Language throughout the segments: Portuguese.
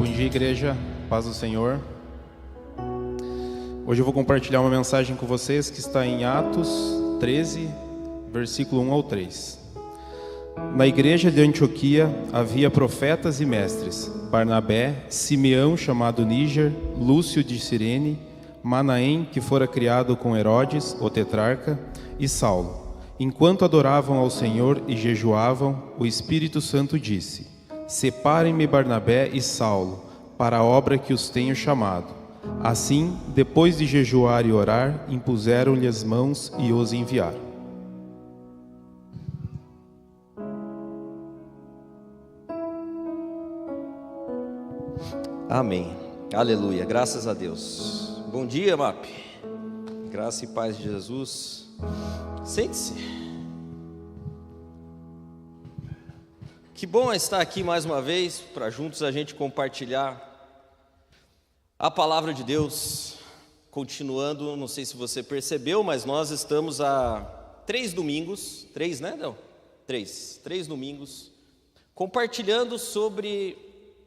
Bom dia, igreja, paz do Senhor. Hoje eu vou compartilhar uma mensagem com vocês que está em Atos 13, versículo 1 ao 3. Na igreja de Antioquia havia profetas e mestres: Barnabé, Simeão chamado Níger, Lúcio de Cirene, Manaém, que fora criado com Herodes, o tetrarca, e Saulo. Enquanto adoravam ao Senhor e jejuavam, o Espírito Santo disse: Separem-me Barnabé e Saulo para a obra que os tenho chamado. Assim, depois de jejuar e orar, impuseram-lhe as mãos e os enviaram. Amém. Aleluia. Graças a Deus. Bom dia, MAP. Graça e paz de Jesus. Sente-se. Que bom estar aqui mais uma vez para juntos a gente compartilhar a palavra de Deus. Continuando, não sei se você percebeu, mas nós estamos há 3 domingos, 3, né? Não, 3 domingos, compartilhando sobre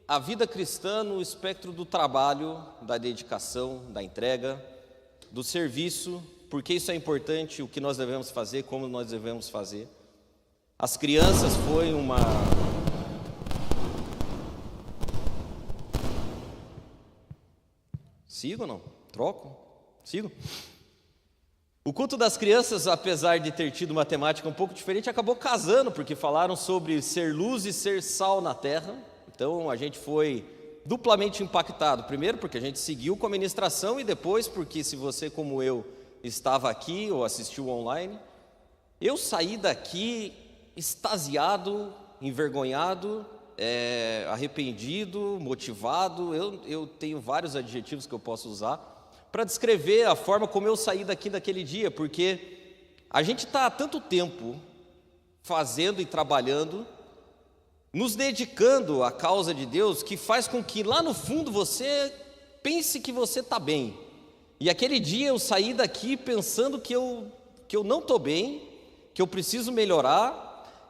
a vida cristã no espectro do trabalho, da dedicação, da entrega, do serviço, porque isso é importante, o que nós devemos fazer, como nós devemos fazer. As crianças foi uma... Sigo ou não? Troco? Sigo? O culto das crianças, apesar de ter tido uma temática um pouco diferente, acabou casando, porque falaram sobre ser luz e ser sal na terra. Então a gente foi duplamente impactado. Primeiro porque a gente seguiu com a ministração e depois porque, se você como eu estava aqui ou assistiu online, eu saí daqui extasiado, envergonhado, arrependido, motivado. Eu tenho vários adjetivos que eu posso usar para descrever a forma como eu saí daqui daquele dia, porque a gente está há tanto tempo fazendo e trabalhando, nos dedicando à causa de Deus, que faz com que lá no fundo você pense que você está bem. E aquele dia eu saí daqui pensando que eu não estou bem, que eu preciso melhorar.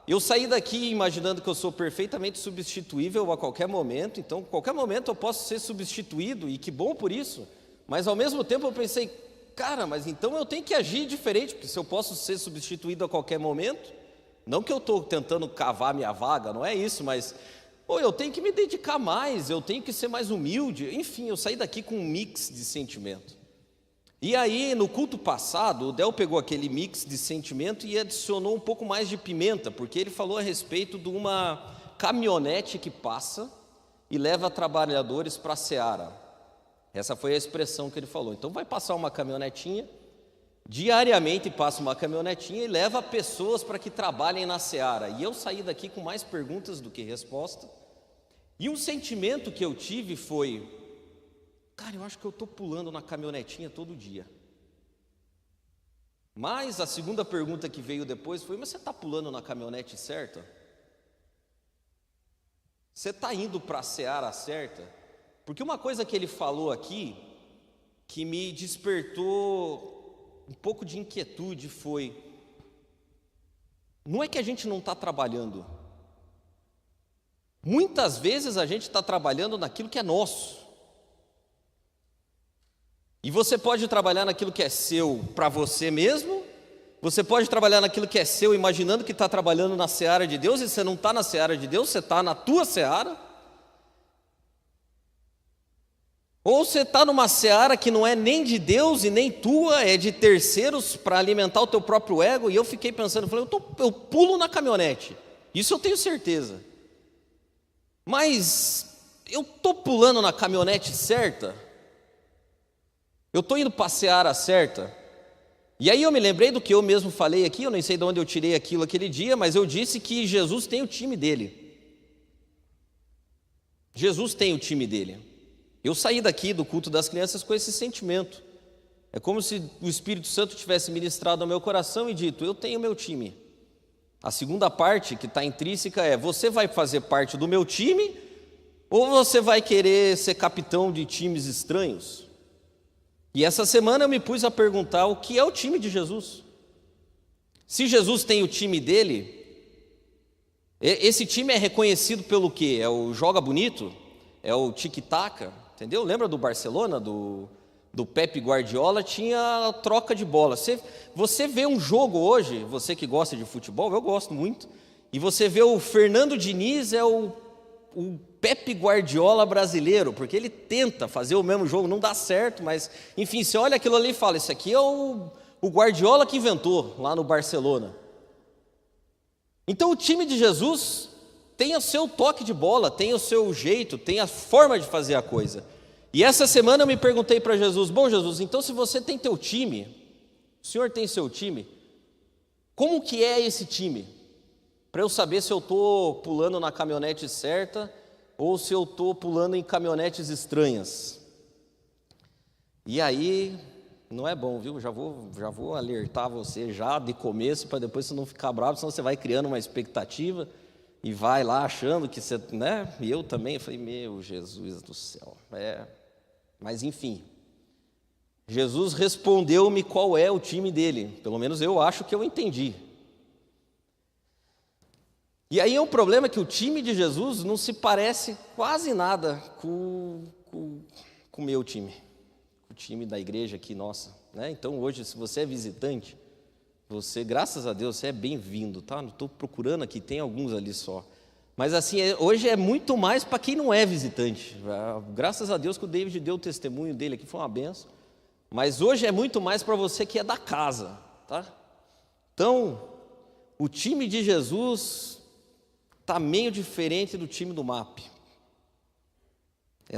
Eu saí daqui imaginando que eu sou perfeitamente substituível a qualquer momento. Então, a qualquer momento eu posso ser substituído, e que bom por isso. Mas ao mesmo tempo eu pensei, cara, mas então eu tenho que agir diferente, porque se eu posso ser substituído a qualquer momento, não que eu estou tentando cavar minha vaga, não é isso, mas eu tenho que me dedicar mais, eu tenho que ser mais humilde. Enfim, eu saí daqui com um mix de sentimento. E aí, no culto passado, o Del pegou aquele mix de sentimento e adicionou um pouco mais de pimenta, porque ele falou a respeito de uma caminhonete que passa e leva trabalhadores para a seara. Essa foi a expressão que ele falou. Então vai passar uma caminhonetinha, diariamente passa uma caminhonetinha e leva pessoas para que trabalhem na seara. E eu saí daqui com mais perguntas do que resposta. E um sentimento que eu tive foi: cara, eu acho que eu estou pulando na caminhonetinha todo dia. Mas a segunda pergunta que veio depois foi: mas você está pulando na caminhonete certa? Você está indo para a seara certa? Porque uma coisa que ele falou aqui, que me despertou um pouco de inquietude, foi: não é que a gente não está trabalhando. Muitas vezes a gente está trabalhando naquilo que é nosso. E você pode trabalhar naquilo que é seu para você mesmo, você pode trabalhar naquilo que é seu imaginando que está trabalhando na seara de Deus, e você não está na seara de Deus, você está na tua seara. Ou você está numa seara que não é nem de Deus e nem tua, é de terceiros para alimentar o teu próprio ego. E eu fiquei pensando, eu pulo na caminhonete, isso eu tenho certeza. Mas eu estou pulando na caminhonete certa? Eu estou indo para a seara certa? E aí eu me lembrei do que eu mesmo falei aqui, eu nem sei de onde eu tirei aquilo aquele dia, mas eu disse que Jesus tem o time dele. Jesus tem o time dele. Eu saí daqui do culto das crianças com esse sentimento. É como se o Espírito Santo tivesse ministrado ao meu coração e dito: eu tenho meu time. A segunda parte, que está intrínseca, é: você vai fazer parte do meu time ou você vai querer ser capitão de times estranhos? E essa semana eu me pus a perguntar: o que é o time de Jesus? Se Jesus tem o time dele, esse time é reconhecido pelo quê? É o joga bonito? é o tic-tac, entendeu? Lembra do Barcelona, do Pep Guardiola? Tinha troca de bola. Você vê um jogo hoje, você que gosta de futebol, eu gosto muito, e você vê o Fernando Diniz é o Pep Guardiola brasileiro, porque ele tenta fazer o mesmo jogo, não dá certo, mas, enfim, você olha aquilo ali e fala, isso aqui é o Guardiola que inventou lá no Barcelona. Então o time de Jesus tem o seu toque de bola, tem o seu jeito, tem a forma de fazer a coisa. E essa semana eu me perguntei para Jesus, bom Jesus, então se você tem teu time, o Senhor tem seu time, como que é esse time? Para eu saber se eu estou pulando na caminhonete certa ou se eu estou pulando em caminhonetes estranhas. E aí, não é bom, viu? Já vou alertar você já de começo, para depois você não ficar bravo, senão você vai criando uma expectativa e vai lá achando que você, né? E eu também falei, meu Jesus do céu. Mas enfim, Jesus respondeu-me qual é o time dele, pelo menos eu acho que eu entendi. E aí o problema é que o time de Jesus não se parece quase nada com o meu time, o time da igreja aqui, nossa, né? Então hoje, se você é visitante, você, graças a Deus, você é bem-vindo, tá? Não estou procurando aqui, tem alguns ali só. Mas assim, hoje é muito mais para quem não é visitante. Graças a Deus que o David deu o testemunho dele aqui, foi uma benção. Mas hoje é muito mais para você que é da casa, tá? Então, o time de Jesus está meio diferente do time do MAP.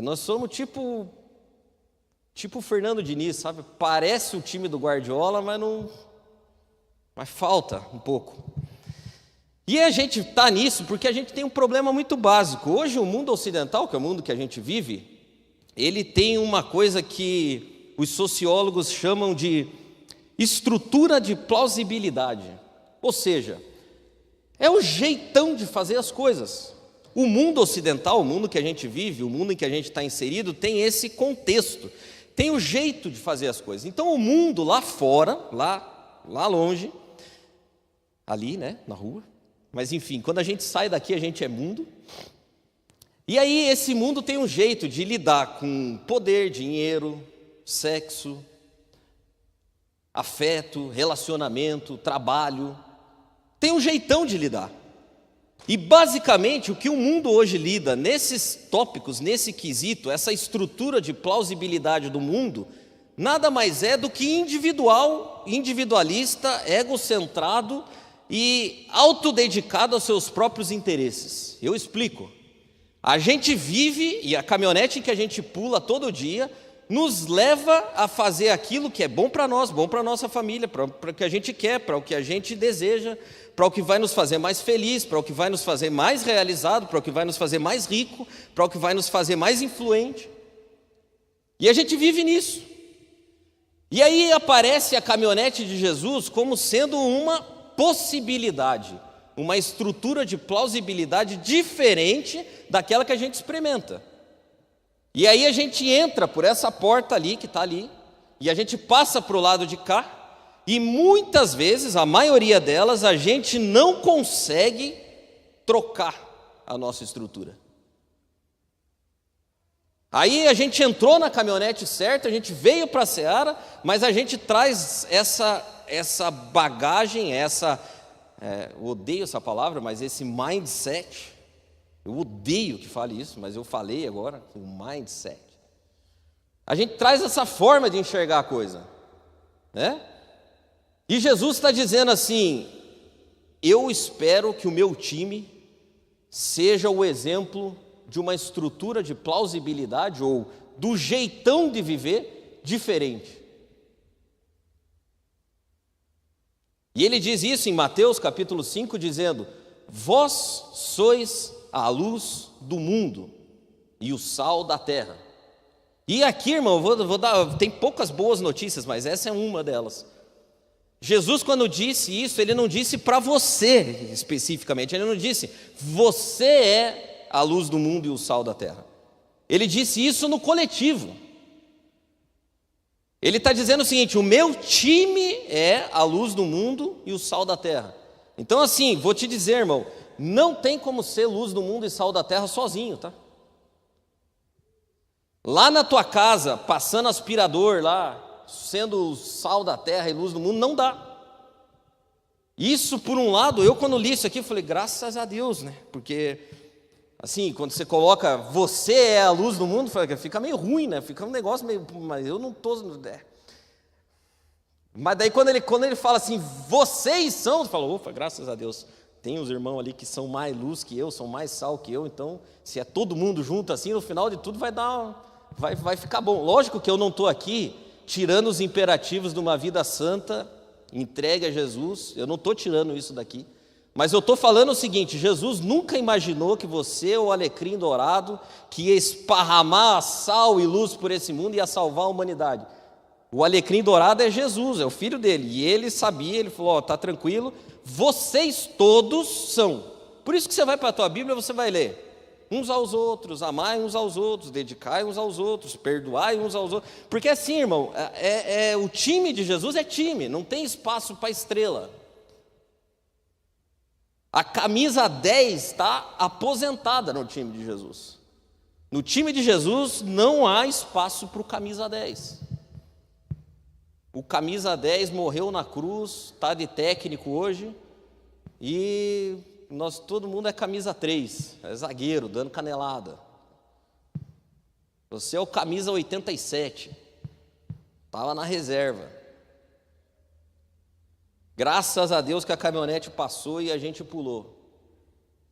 Nós somos tipo o Fernando Diniz, sabe? Parece o time do Guardiola, mas falta um pouco. E a gente está nisso porque a gente tem um problema muito básico. Hoje o mundo ocidental, que é o mundo que a gente vive, ele tem uma coisa que os sociólogos chamam de estrutura de plausibilidade. Ou seja, é o jeitão de fazer as coisas. O mundo ocidental, o mundo que a gente vive, o mundo em que a gente está inserido, tem esse contexto, tem o jeito de fazer as coisas. Então o mundo lá fora, lá longe, ali, né, na rua, mas enfim, quando a gente sai daqui, a gente é mundo. E aí esse mundo tem um jeito de lidar com poder, dinheiro, sexo, afeto, relacionamento, trabalho. Tem um jeitão de lidar. E basicamente o que o mundo hoje lida nesses tópicos, nesse quesito, essa estrutura de plausibilidade do mundo, nada mais é do que individualista, egocentrado e autodedicado aos seus próprios interesses. Eu explico. A gente vive, e a caminhonete que a gente pula todo dia, nos leva a fazer aquilo que é bom para nós, bom para a nossa família, para o que a gente quer, para o que a gente deseja, para o que vai nos fazer mais feliz, para o que vai nos fazer mais realizado, para o que vai nos fazer mais rico, para o que vai nos fazer mais influente. E a gente vive nisso. E aí aparece a caminhonete de Jesus como sendo uma possibilidade, uma estrutura de plausibilidade diferente daquela que a gente experimenta. E aí a gente entra por essa porta ali, que está ali, e a gente passa para o lado de cá, e muitas vezes, a maioria delas, a gente não consegue trocar a nossa estrutura. Aí a gente entrou na caminhonete certa, a gente veio para a Seara, mas a gente traz essa bagagem, eu odeio essa palavra, mas esse mindset. Eu odeio que fale isso, mas eu falei agora, o mindset. A gente traz essa forma de enxergar a coisa, né? E Jesus está dizendo assim, eu espero que o meu time seja o exemplo de uma estrutura de plausibilidade ou do jeitão de viver diferente. E ele diz isso em Mateus capítulo 5, dizendo, vós sois a luz do mundo e o sal da terra. E aqui, irmão, tem poucas boas notícias, mas essa é uma delas. Jesus, quando disse isso, ele não disse para você especificamente, ele não disse, você é a luz do mundo e o sal da terra. Ele disse isso no coletivo. Ele está dizendo o seguinte, o meu time é a luz do mundo e o sal da terra. Então assim, vou te dizer, irmão, não tem como ser luz do mundo e sal da terra sozinho, tá? lá na tua casa, passando aspirador lá, sendo o sal da terra e luz do mundo, não dá. Isso, por um lado, eu quando li isso aqui, eu falei, graças a Deus, né? Porque, assim, quando você coloca, você é a luz do mundo, fica meio ruim, né? Fica um negócio meio, mas eu não estou... Mas daí quando ele fala assim, vocês são, você fala, opa, graças a Deus, tem os irmãos ali que são mais luz que eu, são mais sal que eu, então se é todo mundo junto assim, no final de tudo vai ficar bom. Lógico que eu não estou aqui tirando os imperativos de uma vida santa, entregue a Jesus, eu não estou tirando isso daqui, mas eu estou falando o seguinte, Jesus nunca imaginou que você, o alecrim dourado, que ia esparramar sal e luz por esse mundo e ia salvar a humanidade. O alecrim dourado é Jesus, é o filho dele, e ele sabia, ele falou, tá tranquilo, vocês todos são. Por isso que você vai para a tua Bíblia, você vai ler, uns aos outros, amai uns aos outros, dedicai uns aos outros, perdoai uns aos outros, porque assim, irmão, o time de Jesus é time, não tem espaço para estrela. A camisa 10 está aposentada no time de Jesus. No time de Jesus não há espaço para o camisa 10. O camisa 10 morreu na cruz, está de técnico hoje, e todo mundo é camisa 3, é zagueiro, dando canelada. Você é o camisa 87, estava na reserva. Graças a Deus que a caminhonete passou e a gente pulou.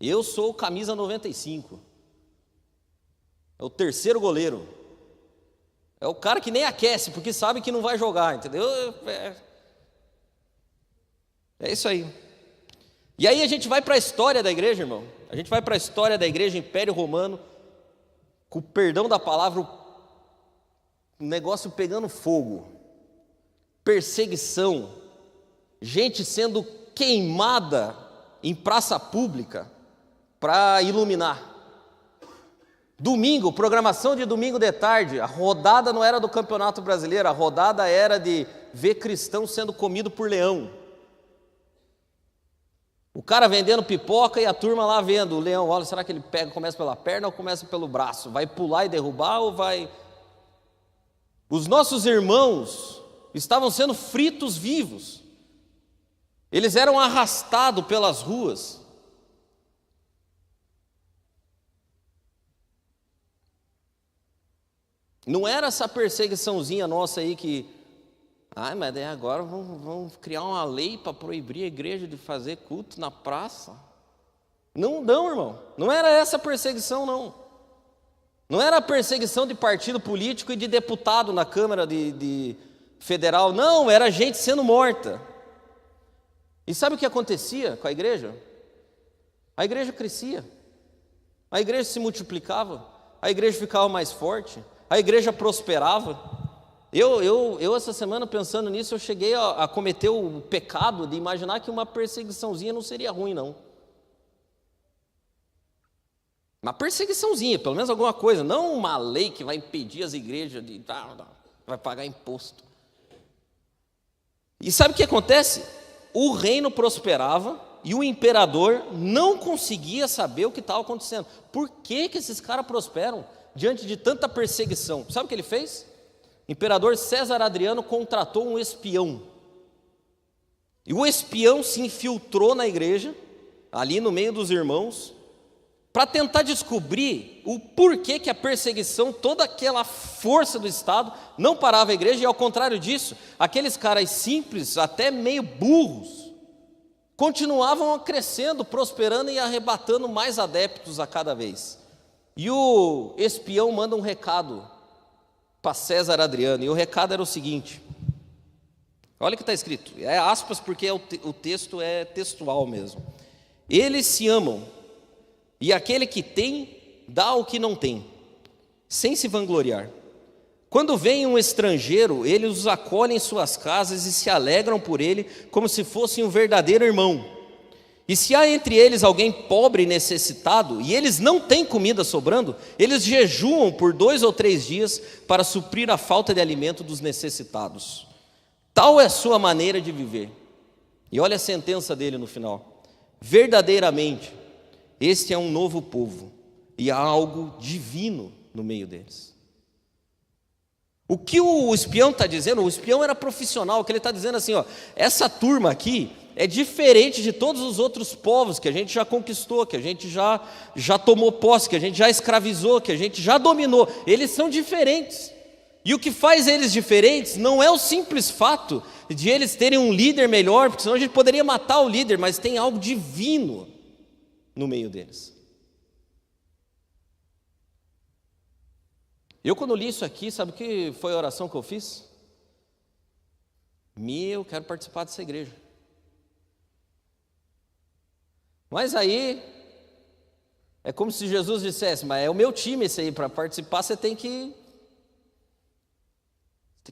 Eu sou o camisa 95, é o terceiro goleiro. É o cara que nem aquece, porque sabe que não vai jogar, entendeu? É isso aí. E aí a gente vai para a história da igreja, irmão. A gente vai para a história da igreja, Império Romano, com o perdão da palavra, o negócio pegando fogo, perseguição, gente sendo queimada em praça pública para iluminar. Domingo, programação de domingo de tarde, a rodada não era do Campeonato Brasileiro, a rodada era de ver cristão sendo comido por leão. O cara vendendo pipoca e a turma lá vendo o leão, olha, será que ele começa pela perna ou começa pelo braço? Vai pular e derrubar ou vai... Os nossos irmãos estavam sendo fritos vivos, eles eram arrastados pelas ruas. Não era essa perseguiçãozinha nossa aí que, mas daí agora vamos criar uma lei para proibir a igreja de fazer culto na praça. Não, irmão, não era essa perseguição, não. Não era a perseguição de partido político e de deputado na Câmara de Federal, não, era gente sendo morta. E sabe o que acontecia com a igreja? A igreja crescia, a igreja se multiplicava, a igreja ficava mais forte, a igreja prosperava. Eu essa semana pensando nisso, eu cheguei a cometer o pecado de imaginar que uma perseguiçãozinha não seria ruim, não. Uma perseguiçãozinha, pelo menos alguma coisa, não uma lei que vai impedir as igrejas de vai pagar imposto. E sabe o que acontece? O reino prosperava e o imperador não conseguia saber o que estava acontecendo. Por que esses caras prosperam diante de tanta perseguição? Sabe o que ele fez? O imperador César Adriano contratou um espião. E o espião se infiltrou na igreja, ali no meio dos irmãos, para tentar descobrir o porquê que a perseguição, toda aquela força do Estado, não parava a igreja, e ao contrário disso, aqueles caras simples, até meio burros, continuavam crescendo, prosperando e arrebatando mais adeptos a cada vez. E o espião manda um recado para César Adriano, e o recado era o seguinte, olha o que está escrito, é aspas porque o texto é textual mesmo. Eles se amam, e aquele que tem, dá o que não tem, sem se vangloriar. Quando vem um estrangeiro, eles os acolhem em suas casas e se alegram por ele, como se fosse um verdadeiro irmão. E se há entre eles alguém pobre e necessitado, e eles não têm comida sobrando, eles jejuam por 2 ou 3 dias para suprir a falta de alimento dos necessitados. Tal é a sua maneira de viver. E olha a sentença dele no final. Verdadeiramente, este é um novo povo, e há algo divino no meio deles. O que o espião está dizendo, o espião era profissional, o que ele está dizendo assim, ó, essa turma aqui é diferente de todos os outros povos que a gente já conquistou, que a gente já tomou posse, que a gente já escravizou, que a gente já dominou. Eles são diferentes. E o que faz eles diferentes não é o simples fato de eles terem um líder melhor, porque senão a gente poderia matar o líder, mas tem algo divino no meio deles. Eu, quando li isso aqui, sabe o que foi a oração que eu fiz? Eu quero participar dessa igreja. Mas aí, é como se Jesus dissesse, mas é o meu time esse aí, para participar você tem que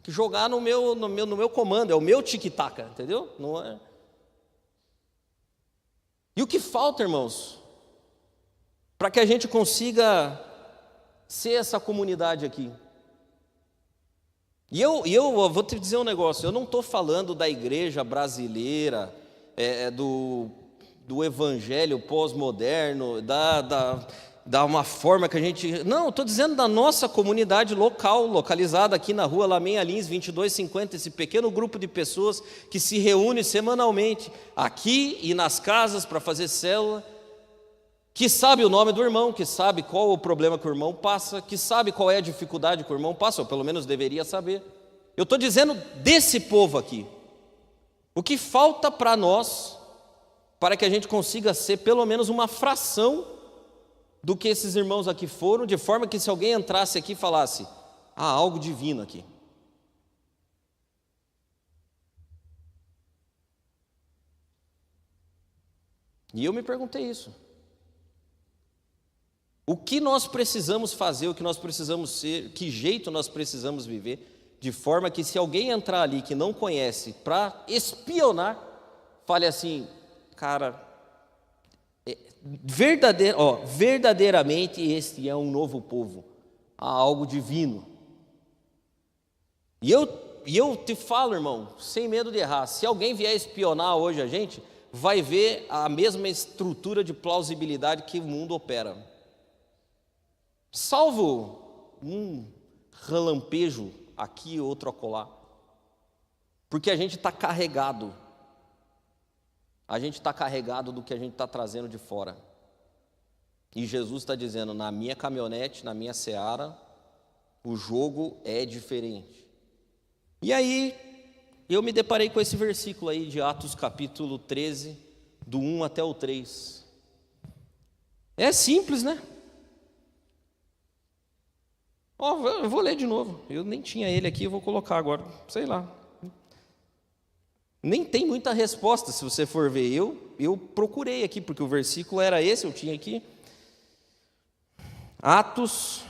jogar no meu comando, é o meu tic-tac, entendeu? Não é. E o que falta, irmãos, para que a gente consiga ser essa comunidade aqui? E eu vou te dizer um negócio, eu não estou falando da igreja brasileira, do evangelho pós-moderno, da uma forma que a gente... Não, estou dizendo da nossa comunidade local, localizada aqui na rua Lameia Lins, 2250, esse pequeno grupo de pessoas que se reúne semanalmente, aqui e nas casas para fazer célula, que sabe o nome do irmão, que sabe qual o problema que o irmão passa, que sabe qual é a dificuldade que o irmão passa, ou pelo menos deveria saber. Eu estou dizendo desse povo aqui. O que falta para nós, para que a gente consiga ser pelo menos uma fração do que esses irmãos aqui foram, de forma que se alguém entrasse aqui e falasse, há algo divino aqui. E eu me perguntei isso. O que nós precisamos fazer, o que nós precisamos ser, que jeito nós precisamos viver, de forma que se alguém entrar ali que não conhece para espionar, fale assim, cara, verdadeiramente este é um novo povo, há algo divino. E eu te falo, irmão, sem medo de errar, se alguém vier espionar hoje a gente, vai ver a mesma estrutura de plausibilidade que o mundo opera. Salvo um relampejo aqui, outro acolá, porque a gente está carregado. A gente está carregado do que a gente está trazendo de fora. E Jesus está dizendo, na minha caminhonete, na minha seara, o jogo é diferente. E aí, eu me deparei com esse versículo aí de Atos capítulo 13, do 1 até o 3. É simples, né? Eu vou ler de novo. Eu nem tinha ele aqui, eu vou colocar agora. Sei lá. Nem tem muita resposta, se você for ver. Eu procurei aqui, porque o versículo era esse, eu tinha aqui. Atos.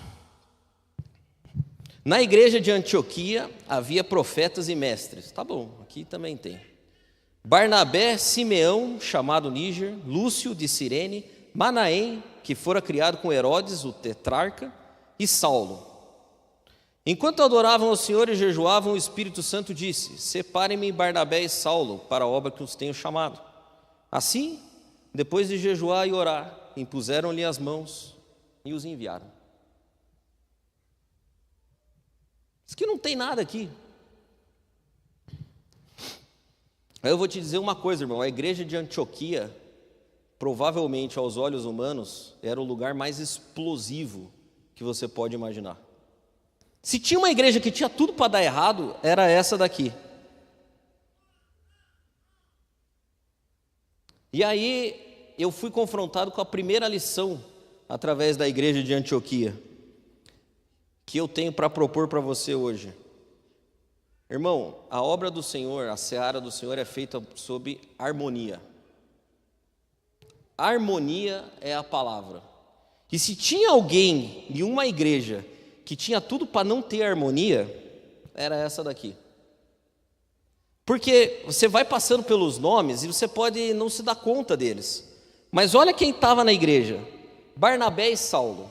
Na igreja de Antioquia havia profetas e mestres. Tá bom, aqui também tem. Barnabé, Simeão, chamado Níger, Lúcio de Cirene, Manaém, que fora criado com Herodes, o tetrarca, e Saulo. Enquanto adoravam ao Senhor e jejuavam, o Espírito Santo disse, separem-me Barnabé e Saulo para a obra que os tenho chamado. Assim, depois de jejuar e orar, impuseram-lhe as mãos e os enviaram. Diz que não tem nada aqui. Aí eu vou te dizer uma coisa, irmão, a igreja de Antioquia, provavelmente aos olhos humanos, era o lugar mais explosivo que você pode imaginar. Se tinha uma igreja que tinha tudo para dar errado, era essa daqui. E aí eu fui confrontado com a primeira lição através da igreja de Antioquia, que eu tenho para propor para você hoje. Irmão, a obra do Senhor, a seara do Senhor é feita sob harmonia. Harmonia é a palavra. E se tinha alguém em uma igreja que tinha tudo para não ter harmonia, era essa daqui. Porque você vai passando pelos nomes e você pode não se dar conta deles. Mas olha quem estava na igreja: Barnabé e Saulo.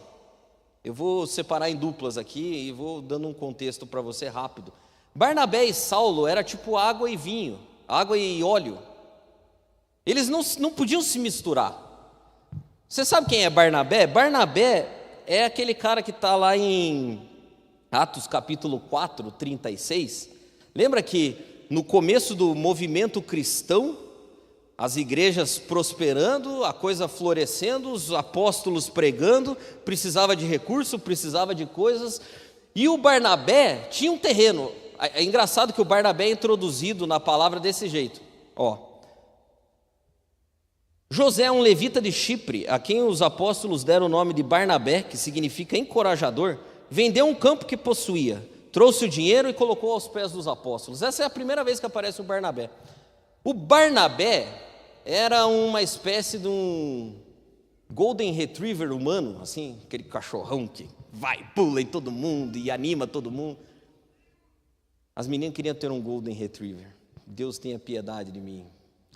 Eu vou separar em duplas aqui e vou dando um contexto para você rápido. Barnabé e Saulo era tipo água e vinho, água e óleo. Eles não podiam se misturar. Você sabe quem é Barnabé? Barnabé é aquele cara que está lá em Atos capítulo 4, 36, lembra que no começo do movimento cristão, as igrejas prosperando, a coisa florescendo, os apóstolos pregando, precisava de recurso, precisava de coisas, e o Barnabé tinha um terreno. É engraçado que o Barnabé é introduzido na palavra desse jeito, José é um levita de Chipre, a quem os apóstolos deram o nome de Barnabé, que significa encorajador, vendeu um campo que possuía, trouxe o dinheiro e colocou aos pés dos apóstolos. Essa é a primeira vez que aparece o Barnabé. O Barnabé era uma espécie de um Golden Retriever humano, assim, aquele cachorrão que vai, pula em todo mundo e anima todo mundo. As meninas queriam ter um Golden Retriever. Deus tenha piedade de mim.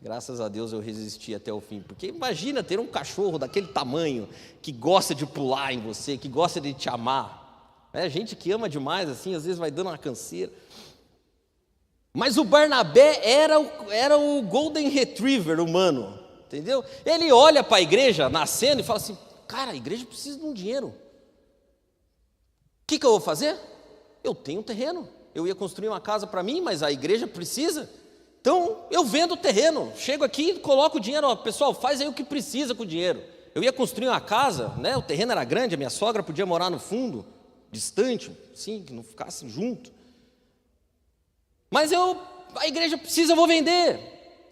Graças a Deus eu resisti até o fim, porque imagina ter um cachorro daquele tamanho, que gosta de pular em você, que gosta de te amar. Gente que ama demais, assim, às vezes vai dando uma canseira. Mas o Barnabé era o Golden Retriever humano, entendeu? Ele olha para a igreja nascendo e fala assim, cara, a igreja precisa de um dinheiro. O que eu vou fazer? Eu tenho um terreno, eu ia construir uma casa para mim, mas a igreja precisa. Então, eu vendo o terreno, chego aqui, coloco o dinheiro, pessoal, faz aí o que precisa com o dinheiro. Eu ia construir uma casa, né? O terreno era grande, a minha sogra podia morar no fundo, distante, assim, que não ficasse junto. Mas a igreja precisa, eu vou vender.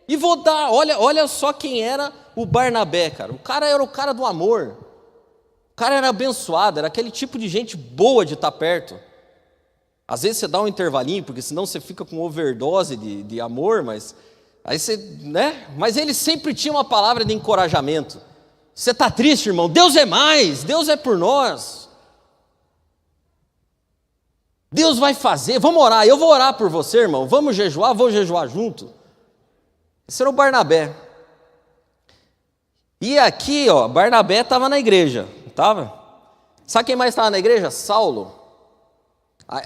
E vou dar, olha só quem era o Barnabé, cara. O cara era o cara do amor. O cara era abençoado, era aquele tipo de gente boa de estar perto. Às vezes você dá um intervalinho, porque senão você fica com overdose de amor, mas aí você, né? Mas ele sempre tinha uma palavra de encorajamento. Você está triste, irmão? Deus é mais, Deus é por nós. Deus vai fazer, vamos orar, eu vou orar por você, irmão. Vamos jejuar, vou jejuar junto. Esse era o Barnabé. E aqui, Barnabé estava na igreja, estava? Sabe quem mais estava na igreja? Saulo.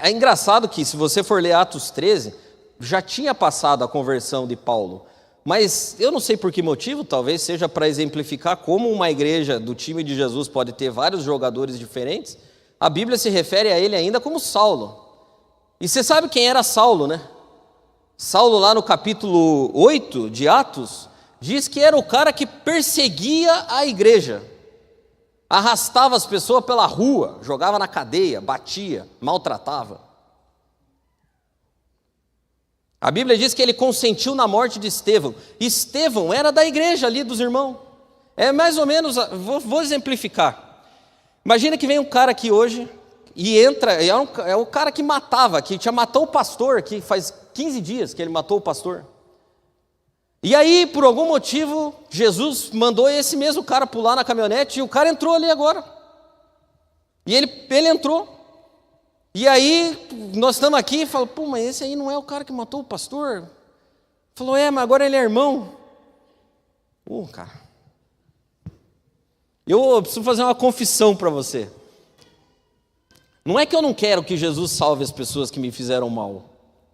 É engraçado que, se você for ler Atos 13, já tinha passado a conversão de Paulo, mas eu não sei por que motivo, talvez seja para exemplificar como uma igreja do time de Jesus pode ter vários jogadores diferentes. A Bíblia se refere a ele ainda como Saulo. E você sabe quem era Saulo, né? Saulo, lá no capítulo 8 de Atos, diz que era o cara que perseguia a igreja. Arrastava as pessoas pela rua, jogava na cadeia, batia, maltratava. A Bíblia diz que ele consentiu na morte de Estevão. Estevão era da igreja ali dos irmãos. É mais ou menos, vou exemplificar. Imagina que vem um cara aqui hoje e entra, é o cara que matava, que matou o pastor, que faz 15 dias que ele matou o pastor. E aí, por algum motivo, Jesus mandou esse mesmo cara pular na caminhonete e o cara entrou ali agora. E ele entrou. E aí, nós estamos aqui e falamos, mas esse aí não é o cara que matou o pastor? Falou, mas agora ele é irmão. Cara. Eu preciso fazer uma confissão para você. Não é que eu não quero que Jesus salve as pessoas que me fizeram mal.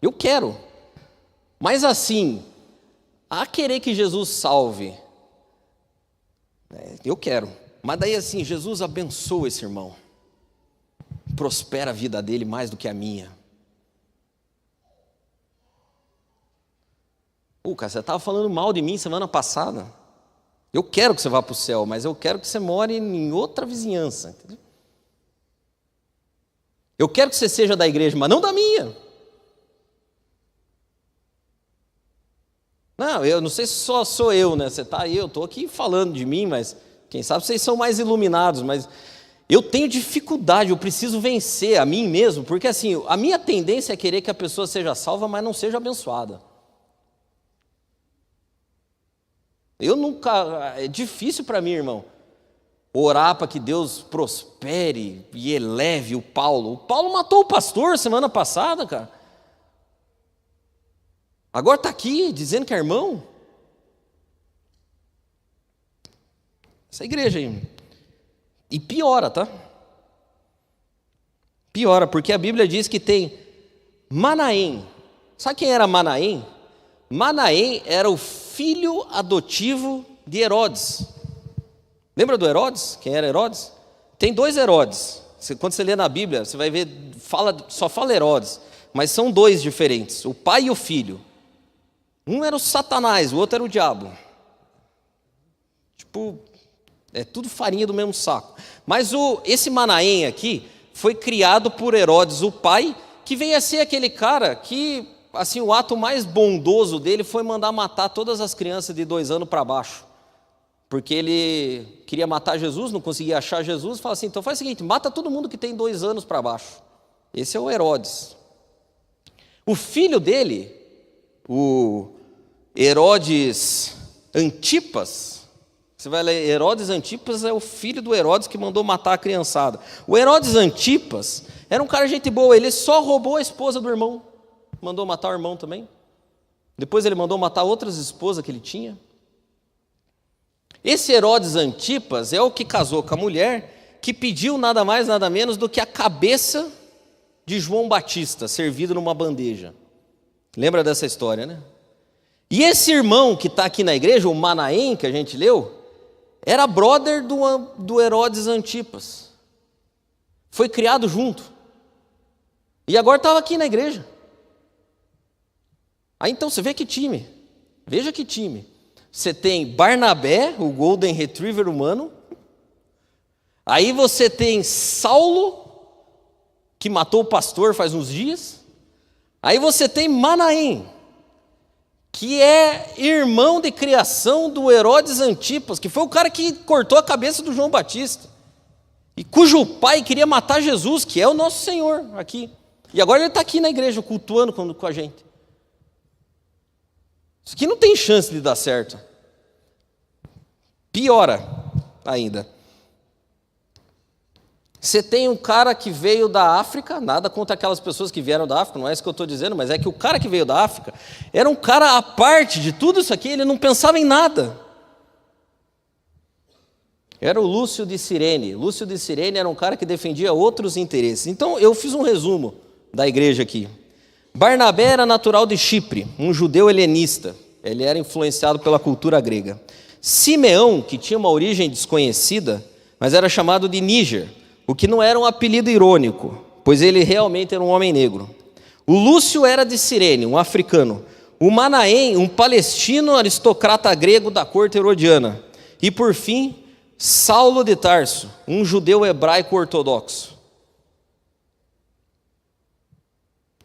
Eu quero. Mas assim, a querer que Jesus salve, eu quero, mas daí assim, Jesus abençoa esse irmão, prospera a vida dele mais do que a minha. Cara, você estava falando mal de mim semana passada, eu quero que você vá para o céu, mas eu quero que você more em outra vizinhança, entendeu? Eu quero que você seja da igreja, mas não da minha. Não, eu não sei se só sou eu, né? Você está aí, eu estou aqui falando de mim, mas quem sabe vocês são mais iluminados, mas eu tenho dificuldade, eu preciso vencer a mim mesmo, porque assim, a minha tendência é querer que a pessoa seja salva, mas não seja abençoada. É difícil para mim, irmão, orar para que Deus prospere e eleve o Paulo. O Paulo matou o pastor semana passada, cara. Agora está aqui dizendo que é irmão. Essa igreja aí. E piora, tá? Piora, porque a Bíblia diz que tem Manaém. Sabe quem era Manaém? Manaém era o filho adotivo de Herodes. Lembra do Herodes? Quem era Herodes? Tem 2 Herodes. Quando você lê na Bíblia, você vai ver, só fala Herodes, mas são dois diferentes, o pai e o filho. Um era o Satanás, o outro era o diabo. Tipo, é tudo farinha do mesmo saco. Mas esse Manaém aqui foi criado por Herodes, o pai, que veio a ser aquele cara que, assim, o ato mais bondoso dele foi mandar matar todas as crianças de 2 anos para baixo. Porque ele queria matar Jesus, não conseguia achar Jesus, fala assim, então faz o seguinte, mata todo mundo que tem 2 anos para baixo. Esse é o Herodes. O filho dele, o Herodes Antipas, você vai ler, Herodes Antipas é o filho do Herodes que mandou matar a criançada. O Herodes Antipas era um cara gente boa, ele só roubou a esposa do irmão, mandou matar o irmão também. Depois ele mandou matar outras esposas que ele tinha. Esse Herodes Antipas é o que casou com a mulher que pediu nada mais, nada menos do que a cabeça de João Batista, servido numa bandeja. Lembra dessa história, né? E esse irmão que está aqui na igreja, o Manaém, que a gente leu, era brother do Herodes Antipas. Foi criado junto. E agora estava aqui na igreja. Aí então você vê que time. Veja que time. Você tem Barnabé, o Golden Retriever humano. Aí você tem Saulo, que matou o pastor faz uns dias. Aí você tem Manaém, que é irmão de criação do Herodes Antipas, que foi o cara que cortou a cabeça do João Batista. E cujo pai queria matar Jesus, que é o nosso Senhor aqui. E agora ele está aqui na igreja, cultuando com a gente. Isso aqui não tem chance de dar certo. Piora ainda. Você tem um cara que veio da África, nada contra aquelas pessoas que vieram da África, não é isso que eu estou dizendo, mas é que o cara que veio da África era um cara à parte de tudo isso aqui, ele não pensava em nada. Era o Lúcio de Cirene. Lúcio de Cirene era um cara que defendia outros interesses. Então eu fiz um resumo da igreja aqui. Barnabé era natural de Chipre, um judeu helenista. Ele era influenciado pela cultura grega. Simeão, que tinha uma origem desconhecida, mas era chamado de Níger, o que não era um apelido irônico, pois ele realmente era um homem negro. O Lúcio era de Cirene, um africano. O Manaém, um palestino aristocrata grego da corte herodiana. E por fim, Saulo de Tarso, um judeu hebraico ortodoxo.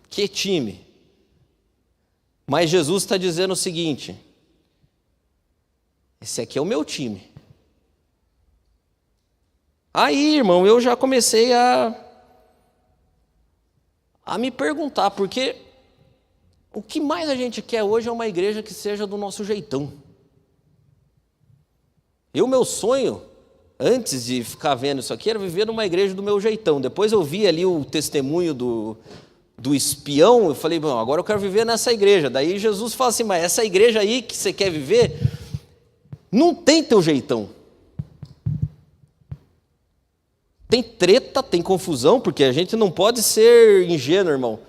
Que time! Mas Jesus está dizendo o seguinte: esse aqui é o meu time. Aí, irmão, eu já comecei a me perguntar, porque o que mais a gente quer hoje é uma igreja que seja do nosso jeitão. Meu sonho, antes de ficar vendo isso aqui, era viver numa igreja do meu jeitão. Depois eu vi ali o testemunho do espião, eu falei, bom, agora eu quero viver nessa igreja. Daí Jesus fala assim, mas essa igreja aí que você quer viver, não tem teu jeitão. Tem treta, tem confusão, porque a gente não pode ser ingênuo, irmão.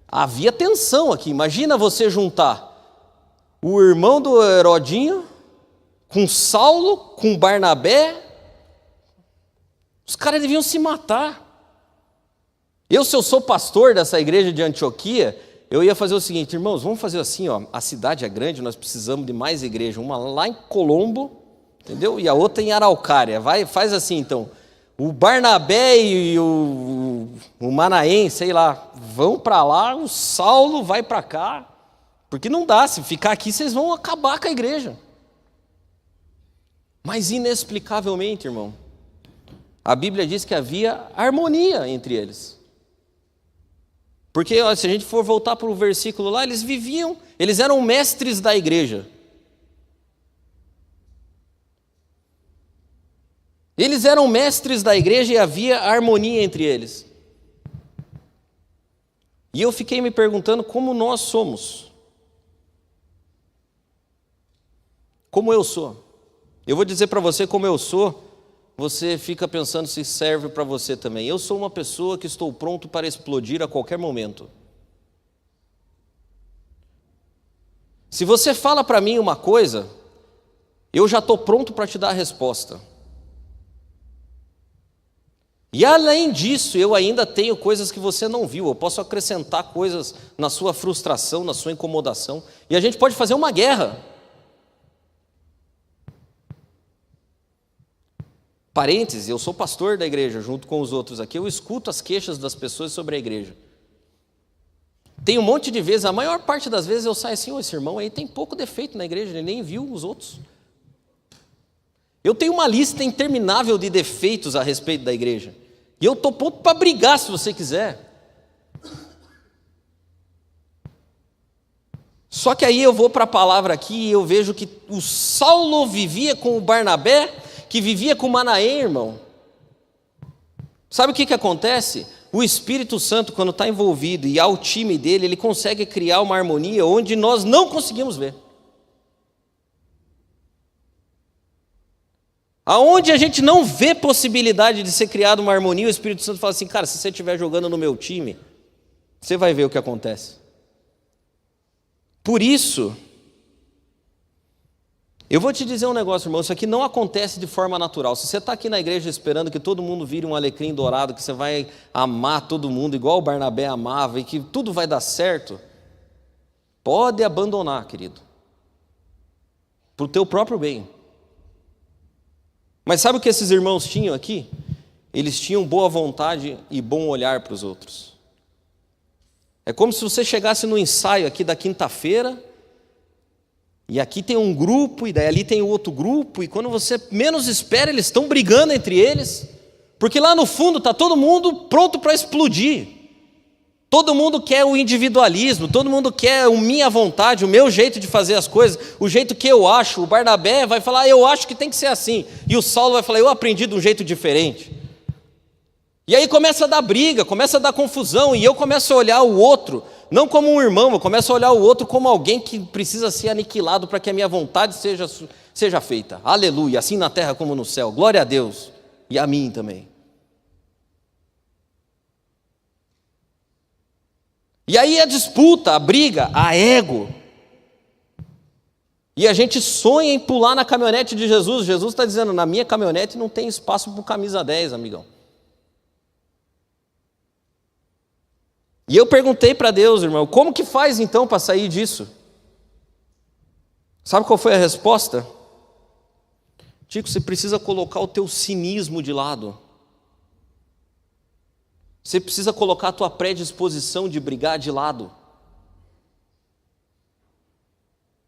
Havia tensão aqui, imagina você juntar o irmão do Herodinho com Saulo, com Barnabé. Os caras deviam se matar. Se eu sou pastor dessa igreja de Antioquia, eu ia fazer o seguinte, irmãos, vamos fazer assim, ó, a cidade é grande, nós precisamos de mais igreja, uma lá em Colombo, entendeu? E a outra em Araucária. Faz assim então, o Barnabé e o Manaém, sei lá, vão para lá, o Saulo vai para cá, porque não dá, se ficar aqui vocês vão acabar com a igreja. Mas inexplicavelmente, irmão, a Bíblia diz que havia harmonia entre eles. Porque se a gente for voltar para o versículo lá, eles eram mestres da igreja. Eles eram mestres da igreja e havia harmonia entre eles. E eu fiquei me perguntando como nós somos. Como eu sou. Eu vou dizer para você como eu sou, você fica pensando se serve para você também. Eu sou uma pessoa que estou pronto para explodir a qualquer momento. Se você fala para mim uma coisa, eu já estou pronto para te dar a resposta. E além disso, eu ainda tenho coisas que você não viu. Eu posso acrescentar coisas na sua frustração, na sua incomodação. E a gente pode fazer uma guerra. Parênteses, eu sou pastor da igreja, junto com os outros aqui. Eu escuto as queixas das pessoas sobre a igreja. Tem um monte de vezes, a maior parte das vezes eu saio assim, esse irmão aí tem pouco defeito na igreja, ele nem viu os outros. Eu tenho uma lista interminável de defeitos a respeito da igreja. E eu estou pronto para brigar se você quiser. Só que aí eu vou para a palavra aqui e eu vejo que o Saulo vivia com o Barnabé, que vivia com o Manaém, irmão. Sabe o que acontece? O Espírito Santo, quando está envolvido e há o time dele, ele consegue criar uma harmonia onde nós não conseguimos ver. Aonde a gente não vê possibilidade de ser criada uma harmonia, o Espírito Santo fala assim, cara, se você estiver jogando no meu time, você vai ver o que acontece. Por isso, eu vou te dizer um negócio, irmão, isso aqui não acontece de forma natural. Se você está aqui na igreja esperando que todo mundo vire um alecrim dourado, que você vai amar todo mundo igual o Barnabé amava e que tudo vai dar certo, pode abandonar, querido, para o teu próprio bem. Mas sabe o que esses irmãos tinham aqui? Eles tinham boa vontade e bom olhar para os outros. É como se você chegasse no ensaio aqui da quinta-feira, e aqui tem um grupo, e daí ali tem outro grupo, e quando você menos espera, eles estão brigando entre eles, porque lá no fundo está todo mundo pronto para explodir. Todo mundo quer o individualismo, todo mundo quer a minha vontade, o meu jeito de fazer as coisas, o jeito que eu acho. O Barnabé vai falar, eu acho que tem que ser assim. E o Saulo vai falar, eu aprendi de um jeito diferente. E aí começa a dar briga, começa a dar confusão, e eu começo a olhar o outro, não como um irmão, eu começo a olhar o outro como alguém que precisa ser aniquilado para que a minha vontade seja feita. Aleluia, assim na terra como no céu. Glória a Deus, e a mim também. E aí a disputa, a briga, a ego. E a gente sonha em pular na caminhonete de Jesus. Jesus está dizendo, na minha caminhonete não tem espaço para o camisa 10, amigão. E eu perguntei para Deus, irmão, como que faz então para sair disso? Sabe qual foi a resposta? Tico, você precisa colocar o teu cinismo de lado. Você precisa colocar a tua predisposição de brigar de lado.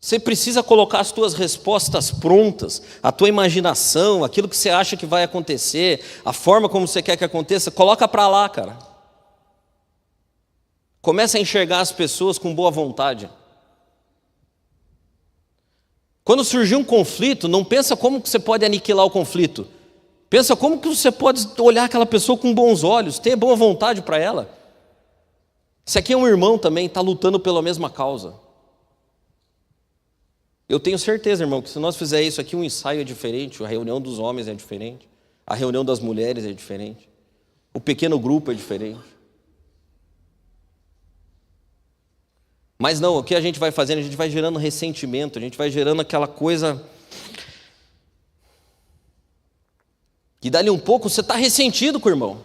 Você precisa colocar as tuas respostas prontas, a tua imaginação, aquilo que você acha que vai acontecer, a forma como você quer que aconteça, coloca para lá, cara. Começa a enxergar as pessoas com boa vontade. Quando surgir um conflito, não pensa como que você pode aniquilar o conflito. Pensa como que você pode olhar aquela pessoa com bons olhos, ter boa vontade para ela. Esse aqui é um irmão também, está lutando pela mesma causa. Eu tenho certeza, irmão, que se nós fizermos isso aqui, um ensaio é diferente, a reunião dos homens é diferente, a reunião das mulheres é diferente, o pequeno grupo é diferente. Mas não, o que a gente vai fazendo? A gente vai gerando ressentimento, a gente vai gerando aquela coisa... E dali um pouco você está ressentido com o irmão.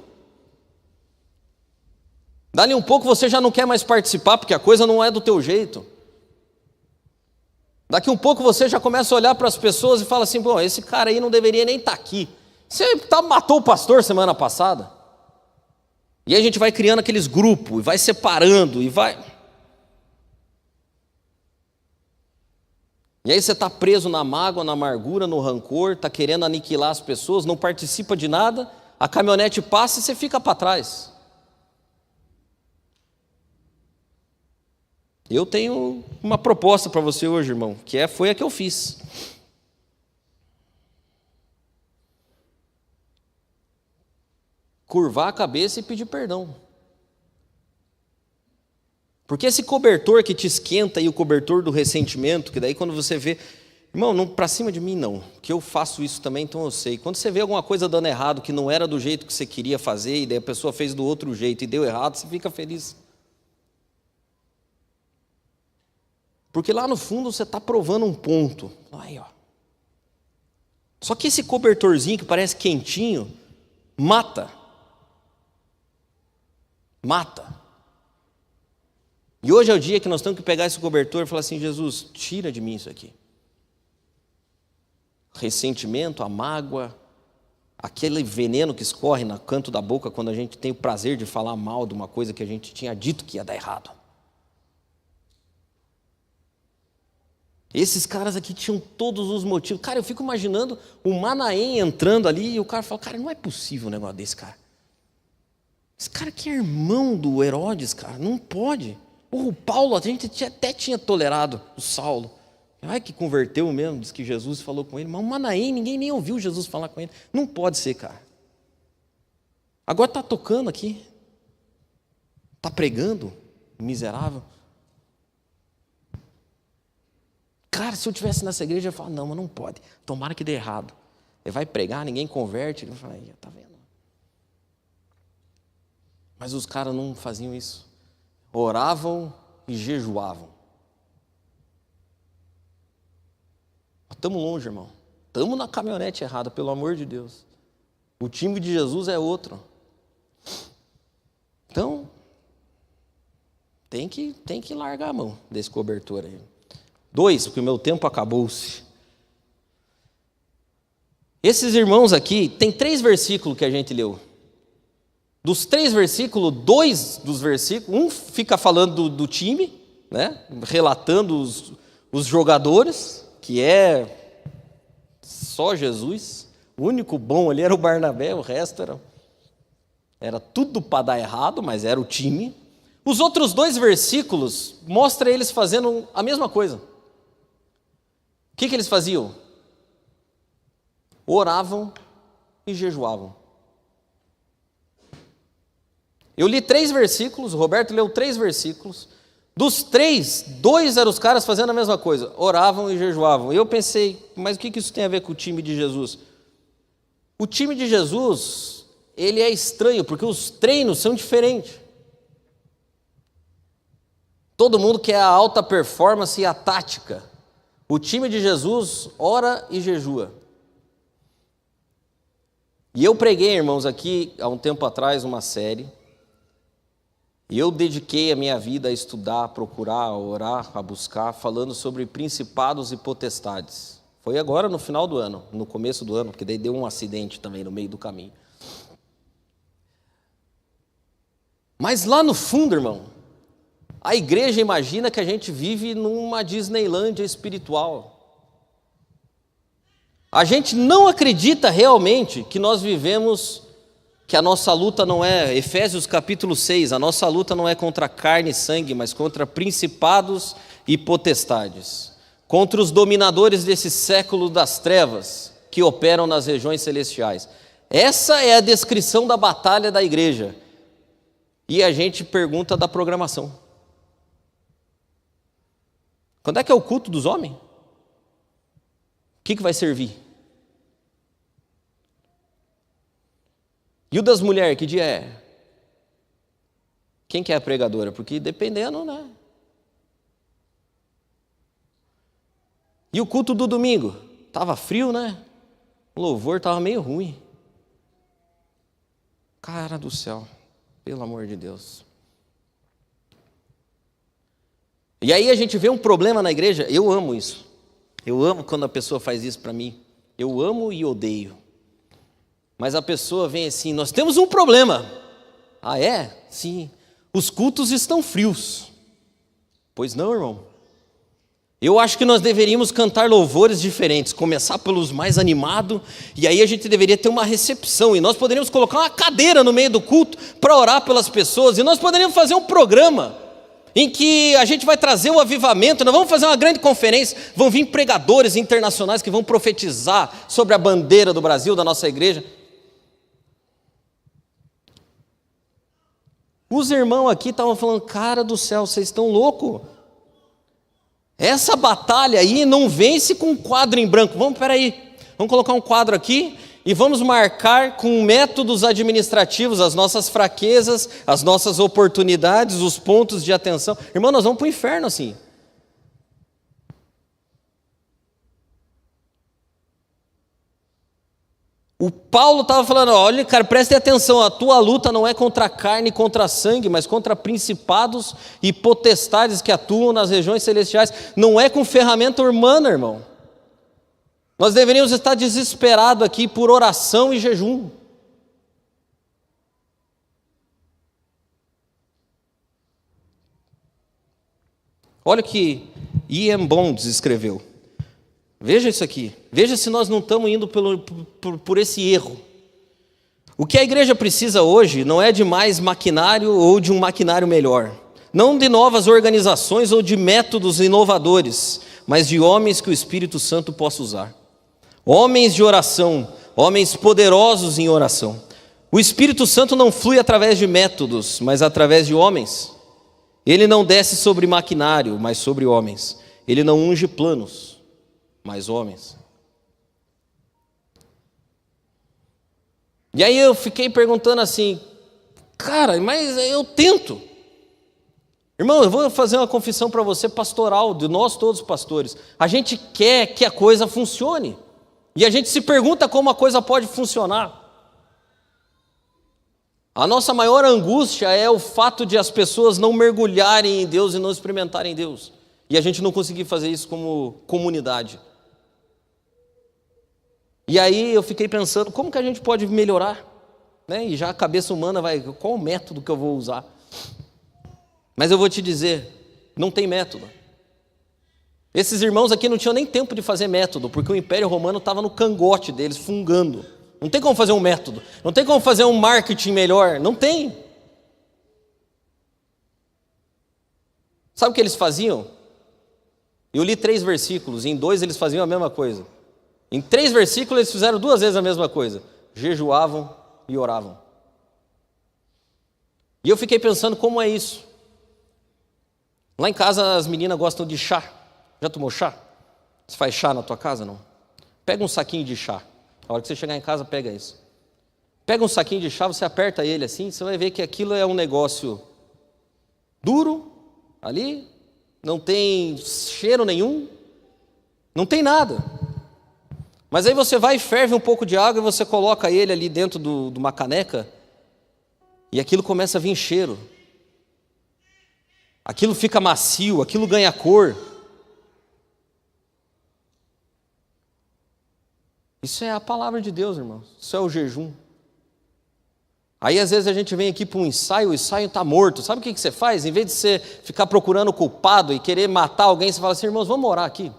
Dali um pouco você já não quer mais participar, porque a coisa não é do teu jeito. Daqui um pouco você já começa a olhar para as pessoas e fala assim, bom, esse cara aí não deveria nem estar aqui. Você matou o pastor semana passada. E aí a gente vai criando aqueles grupos, e vai separando, e vai... E aí você está preso na mágoa, na amargura, no rancor, está querendo aniquilar as pessoas, não participa de nada, a caminhonete passa e você fica para trás. Eu tenho uma proposta para você hoje, irmão, que foi a que eu fiz. Curvar a cabeça e pedir perdão. Porque esse cobertor que te esquenta e o cobertor do ressentimento, que daí quando você vê, irmão, não para cima de mim não, que eu faço isso também, então eu sei. Quando você vê alguma coisa dando errado, que não era do jeito que você queria fazer, e daí a pessoa fez do outro jeito e deu errado, você fica feliz. Porque lá no fundo você está provando um ponto. Aí, ó. Só que esse cobertorzinho que parece quentinho, mata. Mata. E hoje é o dia que nós temos que pegar esse cobertor e falar assim: Jesus, tira de mim isso aqui. Ressentimento, a mágoa, aquele veneno que escorre no canto da boca quando a gente tem o prazer de falar mal de uma coisa que a gente tinha dito que ia dar errado. Esses caras aqui tinham todos os motivos. Cara, eu fico imaginando o Manaém entrando ali e o cara fala: cara, não é possível um negócio desse, cara. Esse cara aqui é irmão do Herodes, cara, não pode. O Paulo, a gente até tinha tolerado o Saulo. Ai, que converteu mesmo, diz que Jesus falou com ele. Mas o Manaém, ninguém nem ouviu Jesus falar com ele. Não pode ser, cara. Agora está tocando aqui. Está pregando, miserável. Cara, se eu estivesse nessa igreja, eu ia falar: não, mas não pode. Tomara que dê errado. Ele vai pregar, ninguém converte. Ele vai falar: tá vendo? Mas os caras não faziam isso. Oravam e jejuavam. Estamos longe, irmão. Estamos na caminhonete errada, pelo amor de Deus. O time de Jesus é outro. Então, tem que largar a mão desse cobertor aí. 2, porque o meu tempo acabou-se. Esses irmãos aqui, tem 3 versículos que a gente leu. Dos 3 versículos, 2 dos versículos, um fica falando do time, né? Relatando os jogadores, que é só Jesus. O único bom ali era o Barnabé, o resto era tudo para dar errado, mas era o time. Os outros 2 versículos mostram eles fazendo a mesma coisa. O que eles faziam? Oravam e jejuavam. Eu li 3 versículos, o Roberto leu 3 versículos. Dos 3, 2 eram os caras fazendo a mesma coisa, oravam e jejuavam. E eu pensei: mas o que isso tem a ver com o time de Jesus? O time de Jesus, ele é estranho, porque os treinos são diferentes. Todo mundo quer a alta performance e a tática. O time de Jesus ora e jejua. E eu preguei, irmãos, aqui há um tempo atrás uma série. E eu dediquei a minha vida a estudar, a procurar, a orar, a buscar, falando sobre principados e potestades. Foi agora no final do ano, no começo do ano, porque daí deu um acidente também no meio do caminho. Mas lá no fundo, irmão, a igreja imagina que a gente vive numa Disneylândia espiritual. A gente não acredita realmente que nós vivemos, que a nossa luta não é, Efésios capítulo 6, a nossa luta não é contra carne e sangue, mas contra principados e potestades, contra os dominadores desse século das trevas, que operam nas regiões celestiais. Essa é a descrição da batalha da igreja. E a gente pergunta da programação. Quando é que é o culto dos homens? O que vai servir? E o das mulheres, que dia é? Quem que é a pregadora? Porque dependendo, né? E o culto do domingo? Estava frio, né? O louvor estava meio ruim. Cara do céu, pelo amor de Deus. E aí a gente vê um problema na igreja. Eu amo isso. Eu amo quando a pessoa faz isso para mim. Eu amo e odeio. Mas a pessoa vem assim: nós temos um problema. Ah, é? Sim. Os cultos estão frios. Pois não, irmão. Eu acho que nós deveríamos cantar louvores diferentes. Começar pelos mais animados. E aí a gente deveria ter uma recepção. E nós poderíamos colocar uma cadeira no meio do culto para orar pelas pessoas. E nós poderíamos fazer um programa em que a gente vai trazer o avivamento. Nós vamos fazer uma grande conferência. Vão vir pregadores internacionais que vão profetizar sobre a bandeira do Brasil, da nossa igreja. Os irmãos aqui estavam falando: cara do céu, vocês estão loucos? Essa batalha aí não vence com um quadro em branco. Vamos colocar um quadro aqui e vamos marcar com métodos administrativos as nossas fraquezas, as nossas oportunidades, os pontos de atenção. Irmão, nós vamos para o inferno assim. O Paulo estava falando, olha, cara, preste atenção, a tua luta não é contra a carne e contra a sangue, mas contra principados e potestades que atuam nas regiões celestiais. Não é com ferramenta humana, irmão. Nós deveríamos estar desesperados aqui por oração e jejum. Olha o que Ian Bonds escreveu. Veja isso aqui. Veja se nós não estamos indo por esse erro. O que a igreja precisa hoje não é de mais maquinário ou de um maquinário melhor. Não de novas organizações ou de métodos inovadores, mas de homens que o Espírito Santo possa usar. Homens de oração, homens poderosos em oração. O Espírito Santo não flui através de métodos, mas através de homens. Ele não desce sobre maquinário, mas sobre homens. Ele não unge planos, mas homens. E aí eu fiquei perguntando assim, cara, mas eu tento. Irmão, eu vou fazer uma confissão para você pastoral, de nós todos pastores. A gente quer que a coisa funcione. E a gente se pergunta como a coisa pode funcionar. A nossa maior angústia é o fato de as pessoas não mergulharem em Deus e não experimentarem Deus. E a gente não conseguir fazer isso como comunidade. E aí eu fiquei pensando, como que a gente pode melhorar? Né? E já a cabeça humana vai, qual o método que eu vou usar? Mas eu vou te dizer, não tem método. Esses irmãos aqui não tinham nem tempo de fazer método, porque o Império Romano estava no cangote deles, fungando. Não tem como fazer um método, não tem como fazer um marketing melhor, não tem. Sabe o que eles faziam? Eu li 3 versículos, e em 2 eles faziam a mesma coisa. Em 3 versículos eles fizeram 2 vezes a mesma coisa. Jejuavam e oravam. E eu fiquei pensando como é isso. Lá em casa as meninas gostam de chá. Já tomou chá? Você faz chá na tua casa, não? Pega um saquinho de chá. A hora que você chegar em casa, pega isso. Pega um saquinho de chá, você aperta ele assim, você vai ver que aquilo é um negócio duro, ali, não tem cheiro nenhum, não tem nada. Mas aí você vai e ferve um pouco de água e você coloca ele ali dentro de uma caneca e aquilo começa a vir cheiro. Aquilo fica macio, aquilo ganha cor. Isso é a palavra de Deus, irmãos. Isso é o jejum. Aí às vezes a gente vem aqui para um ensaio, o ensaio está morto. Sabe o que você faz? Em vez de você ficar procurando o culpado e querer matar alguém, você fala assim, irmãos, vamos orar aqui.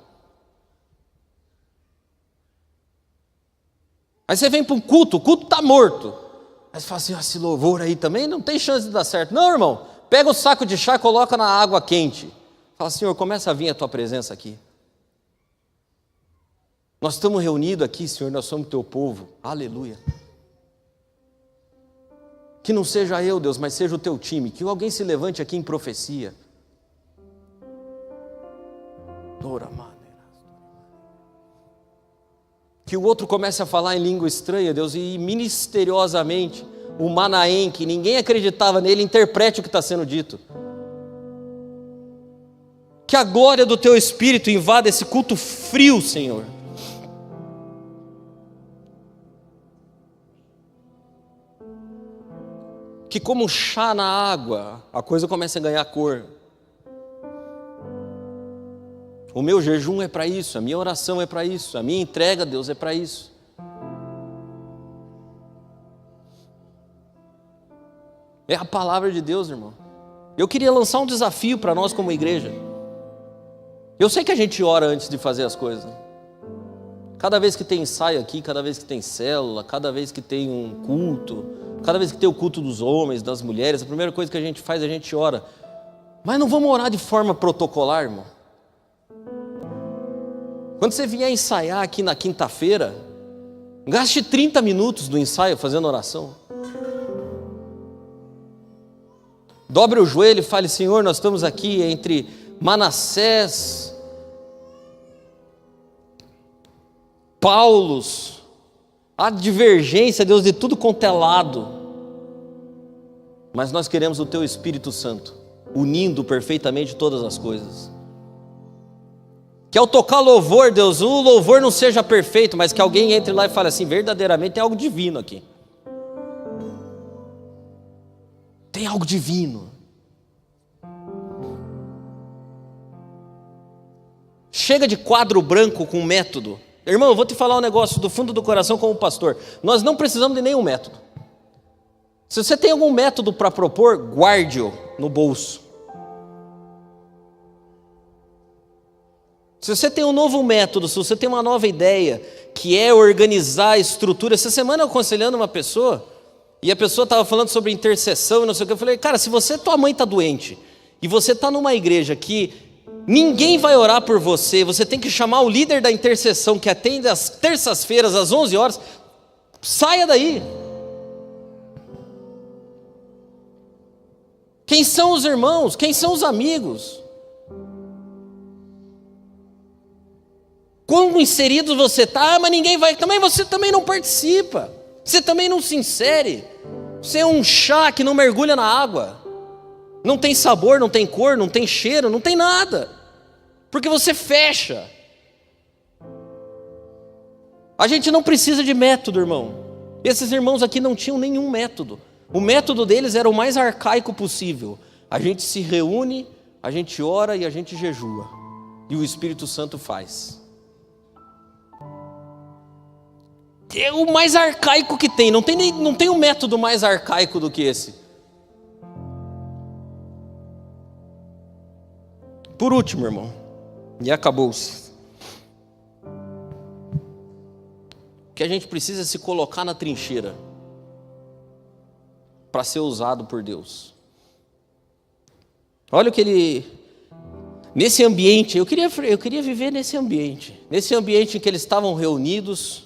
Aí você vem para um culto, o culto está morto. Aí você fala assim, esse louvor aí também não tem chance de dar certo. Não, irmão, pega o saco de chá e coloca na água quente. Fala, Senhor, começa a vir a tua presença aqui. Nós estamos reunidos aqui, Senhor, nós somos teu povo. Aleluia. Que não seja eu, Deus, mas seja o teu time. Que alguém se levante aqui em profecia. Que o outro comece a falar em língua estranha, Deus, e misteriosamente o Manaém, que ninguém acreditava nele, interprete o que está sendo dito. Que a glória do teu Espírito invada esse culto frio, Senhor. Que como chá na água, a coisa começa a ganhar cor. O meu jejum é para isso, a minha oração é para isso, a minha entrega a Deus é para isso. É a palavra de Deus, irmão. Eu queria lançar um desafio para nós como igreja. Eu sei que a gente ora antes de fazer as coisas. Cada vez que tem ensaio aqui, cada vez que tem célula, cada vez que tem um culto, cada vez que tem o culto dos homens, das mulheres, a primeira coisa que a gente faz, a gente ora. Mas não vamos orar de forma protocolar, irmão. Quando você vier ensaiar aqui na quinta-feira, gaste 30 minutos do ensaio fazendo oração. Dobre o joelho e fale, Senhor, nós estamos aqui entre Manassés, Paulos, há divergência, Deus, de tudo quanto é lado. Mas nós queremos o teu Espírito Santo, unindo perfeitamente todas as coisas. Que ao tocar louvor, Deus, o louvor não seja perfeito, mas que alguém entre lá e fale assim, verdadeiramente tem algo divino aqui. Tem algo divino. Chega de quadro branco com método. Irmão, eu vou te falar um negócio do fundo do coração como pastor. Nós não precisamos de nenhum método. Se você tem algum método para propor, guarde-o no bolso. Se você tem um novo método, se você tem uma nova ideia, que é organizar a estrutura. Essa semana eu aconselhando uma pessoa, e a pessoa estava falando sobre intercessão e não sei o que. Eu falei, cara, se tua mãe está doente, e você está numa igreja que ninguém vai orar por você, você tem que chamar o líder da intercessão, que atende às terças-feiras, às 11 horas, saia daí. Quem são os irmãos? Quem são os amigos? Como inserido você está, mas ninguém vai, também você também não participa, você também não se insere, você é um chá que não mergulha na água, não tem sabor, não tem cor, não tem cheiro, não tem nada, porque você fecha. A gente não precisa de método, irmão. Esses irmãos aqui não tinham nenhum método, o método deles era o mais arcaico possível. A gente se reúne, a gente ora e a gente jejua, e o Espírito Santo faz. É o mais arcaico que tem, não tem um método mais arcaico do que esse. Por último, irmão, e acabou-se. O que a gente precisa é se colocar na trincheira para ser usado por Deus. Olha o que nesse ambiente, eu queria viver nesse ambiente em que eles estavam reunidos,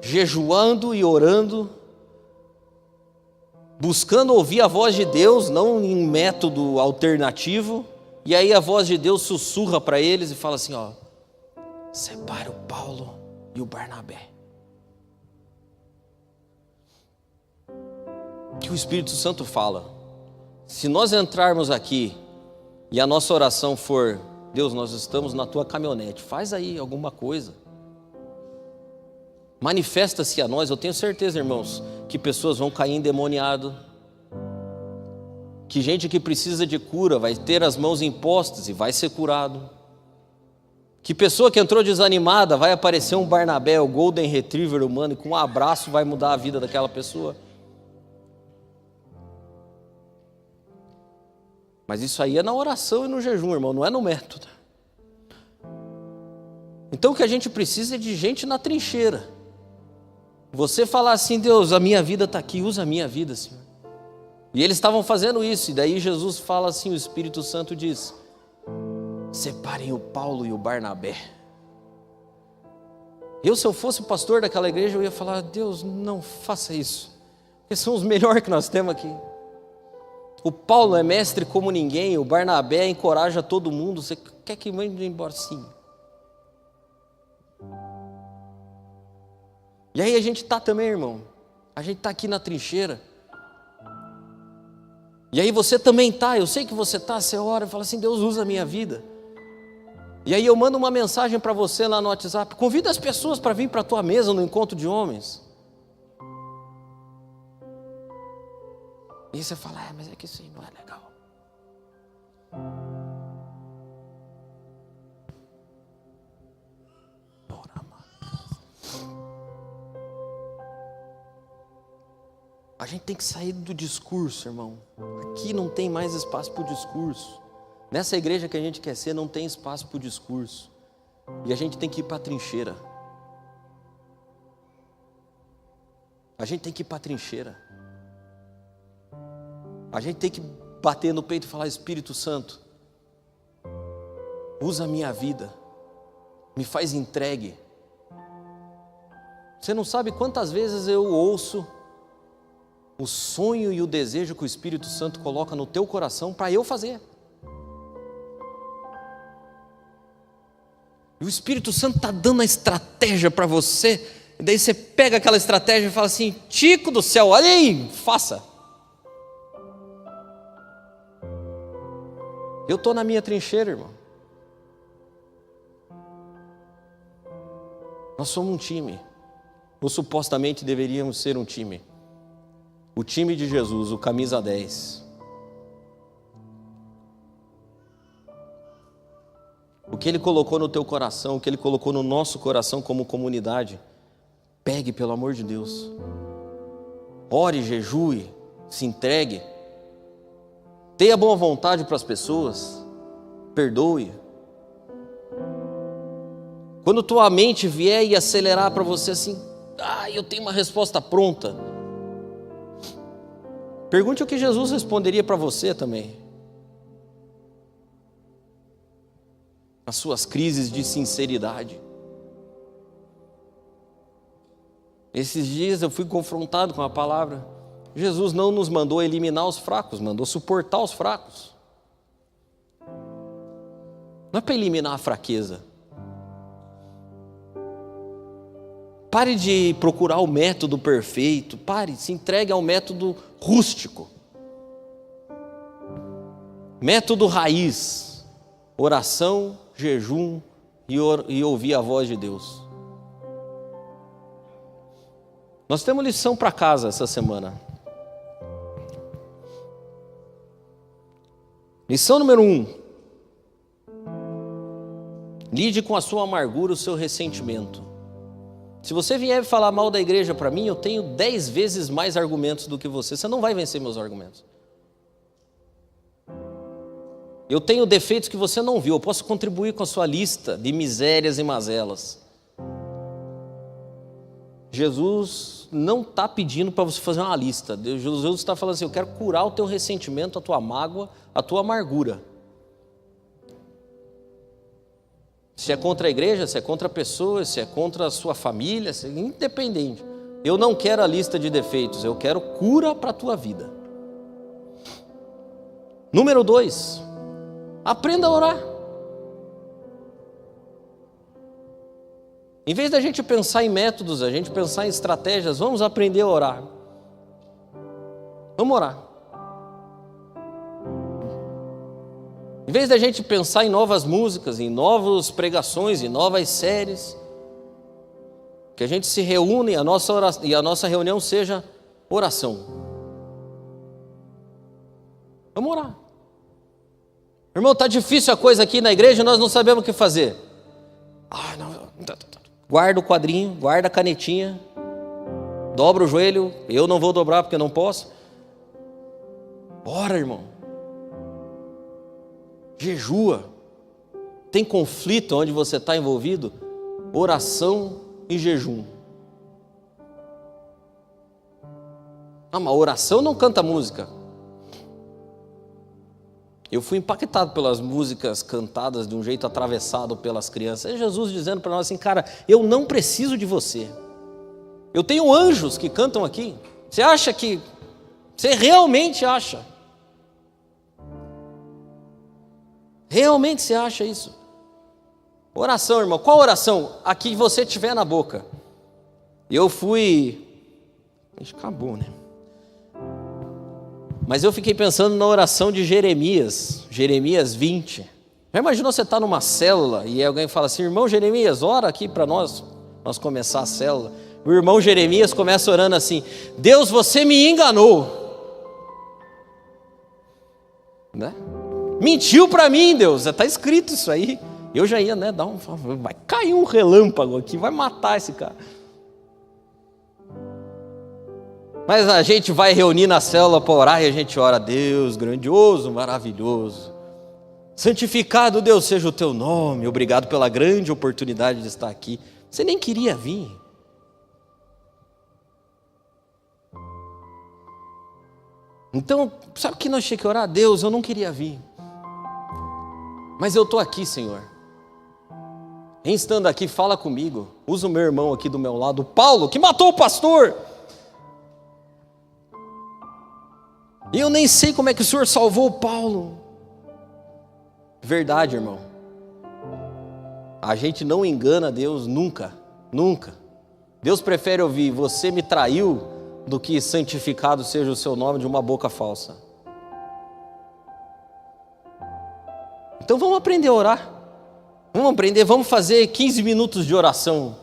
jejuando e orando, buscando ouvir a voz de Deus, não em um método alternativo, e aí a voz de Deus sussurra para eles e fala assim, ó, separa o Paulo e o Barnabé. Que o Espírito Santo fala, se nós entrarmos aqui e a nossa oração for, Deus, nós estamos na tua caminhonete, faz aí alguma coisa. Manifesta-se a nós, eu tenho certeza, irmãos, que pessoas vão cair endemoniado, que gente que precisa de cura vai ter as mãos impostas e vai ser curado, que pessoa que entrou desanimada vai aparecer um Barnabé, o Golden Retriever humano, e com um abraço vai mudar a vida daquela pessoa. Mas isso aí é na oração e no jejum, irmão, não é no método. Então o que a gente precisa é de gente na trincheira. Você falar assim, Deus, a minha vida está aqui, usa a minha vida, Senhor. E eles estavam fazendo isso, e daí Jesus fala assim, o Espírito Santo diz, separem o Paulo e o Barnabé. Se eu fosse pastor daquela igreja, eu ia falar, Deus, não faça isso, porque são os melhores que nós temos aqui. O Paulo é mestre como ninguém, o Barnabé encoraja todo mundo, você quer que mande embora? Sim. E aí a gente está também, irmão, a gente está aqui na trincheira, e aí você também está, eu sei que você está, você ora e fala assim, Deus usa a minha vida, e aí eu mando uma mensagem para você lá no WhatsApp, convida as pessoas para vir para a tua mesa no encontro de homens, e você fala, mas é que isso aí não é legal. A gente tem que sair do discurso, irmão. Aqui não tem mais espaço para o discurso. Nessa igreja que a gente quer ser, não tem espaço para o discurso. E a gente tem que ir para a trincheira. A gente tem que ir para a trincheira. A gente tem que bater no peito e falar, Espírito Santo, usa a minha vida, me faz entregue. Você não sabe quantas vezes eu ouço o sonho e o desejo que o Espírito Santo coloca no teu coração para eu fazer. E o Espírito Santo está dando a estratégia para você, e daí você pega aquela estratégia e fala assim, Tico do céu, olha aí, faça. Eu estou na minha trincheira, irmão. Nós somos um time, ou supostamente deveríamos ser um time. O time de Jesus, o camisa 10. O que Ele colocou no teu coração, o que Ele colocou no nosso coração como comunidade, pegue pelo amor de Deus. Ore, jejue, se entregue. Tenha boa vontade para as pessoas, perdoe. Quando tua mente vier e acelerar para você assim, eu tenho uma resposta pronta. Pergunte o que Jesus responderia para você também. As suas crises de sinceridade. Esses dias eu fui confrontado com a palavra. Jesus não nos mandou eliminar os fracos, mandou suportar os fracos. Não é para eliminar a fraqueza. Pare de procurar o método perfeito, se entregue ao método rústico. Método raiz, oração, jejum e ouvir a voz de Deus. Nós temos lição para casa essa semana. Lição número 1. Lide com a sua amargura, o seu ressentimento. Se você vier falar mal da igreja para mim, eu tenho 10 vezes mais argumentos do que você. Você não vai vencer meus argumentos. Eu tenho defeitos que você não viu. Eu posso contribuir com a sua lista de misérias e mazelas. Jesus não está pedindo para você fazer uma lista. Jesus está falando assim, eu quero curar o teu ressentimento, a tua mágoa, a tua amargura. Se é contra a igreja, se é contra pessoas, se é contra a sua família, se é independente. Eu não quero a lista de defeitos, eu quero cura para a tua vida. Número 2, aprenda a orar. Em vez da gente pensar em métodos, a gente pensar em estratégias, vamos aprender a orar. Vamos orar. Em vez da gente pensar em novas músicas, em novas pregações, em novas séries, que a gente se reúna e a nossa reunião seja oração. Vamos orar. Irmão, está difícil a coisa aqui na igreja, nós não sabemos o que fazer. Não. Guarda o quadrinho, guarda a canetinha, dobra o joelho, eu não vou dobrar porque não posso. Ora, irmão. Jejua. Tem conflito onde você está envolvido? Oração e jejum. Mas oração não canta música. Eu fui impactado pelas músicas cantadas de um jeito atravessado pelas crianças. É Jesus dizendo para nós assim, cara, eu não preciso de você. Eu tenho anjos que cantam aqui. Você realmente acha? Realmente você acha isso? Oração, irmão. Qual oração? A que você tiver na boca. Eu fui... Acabou, né? Mas eu fiquei pensando na oração de Jeremias 20. Já imaginou você estar numa célula e alguém fala assim, irmão Jeremias, ora aqui para nós começar a célula. O irmão Jeremias começa orando assim, Deus, você me enganou. Né? Mentiu para mim, Deus, está escrito isso aí. Eu já ia, né, vai cair um relâmpago aqui, vai matar esse cara. Mas a gente vai reunir na célula para orar e a gente ora, Deus grandioso, maravilhoso. Santificado, Deus, seja o teu nome, obrigado pela grande oportunidade de estar aqui. Você nem queria vir. Então, sabe o que nós tínhamos que orar? Deus, eu não queria vir. Mas eu estou aqui, Senhor. Em estando aqui, fala comigo. Usa o meu irmão aqui do meu lado, o Paulo, que matou o pastor. E eu nem sei como é que o Senhor salvou o Paulo. Verdade, irmão. A gente não engana Deus nunca, nunca. Deus prefere ouvir, você me traiu, do que santificado seja o seu nome de uma boca falsa. Então vamos aprender a orar. Vamos fazer 15 minutos de oração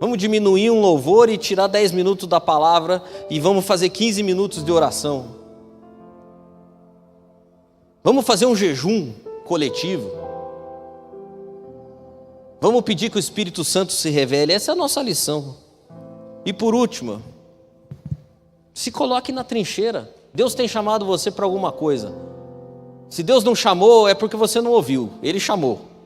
Vamos diminuir um louvor e tirar 10 minutos da palavra e vamos fazer 15 minutos de oração. Vamos fazer um jejum coletivo. Vamos pedir que o Espírito Santo se revele. Essa é a nossa lição. E por último, se coloque na trincheira. Deus tem chamado você para alguma coisa. Se Deus não chamou, é porque você não ouviu. Ele chamou.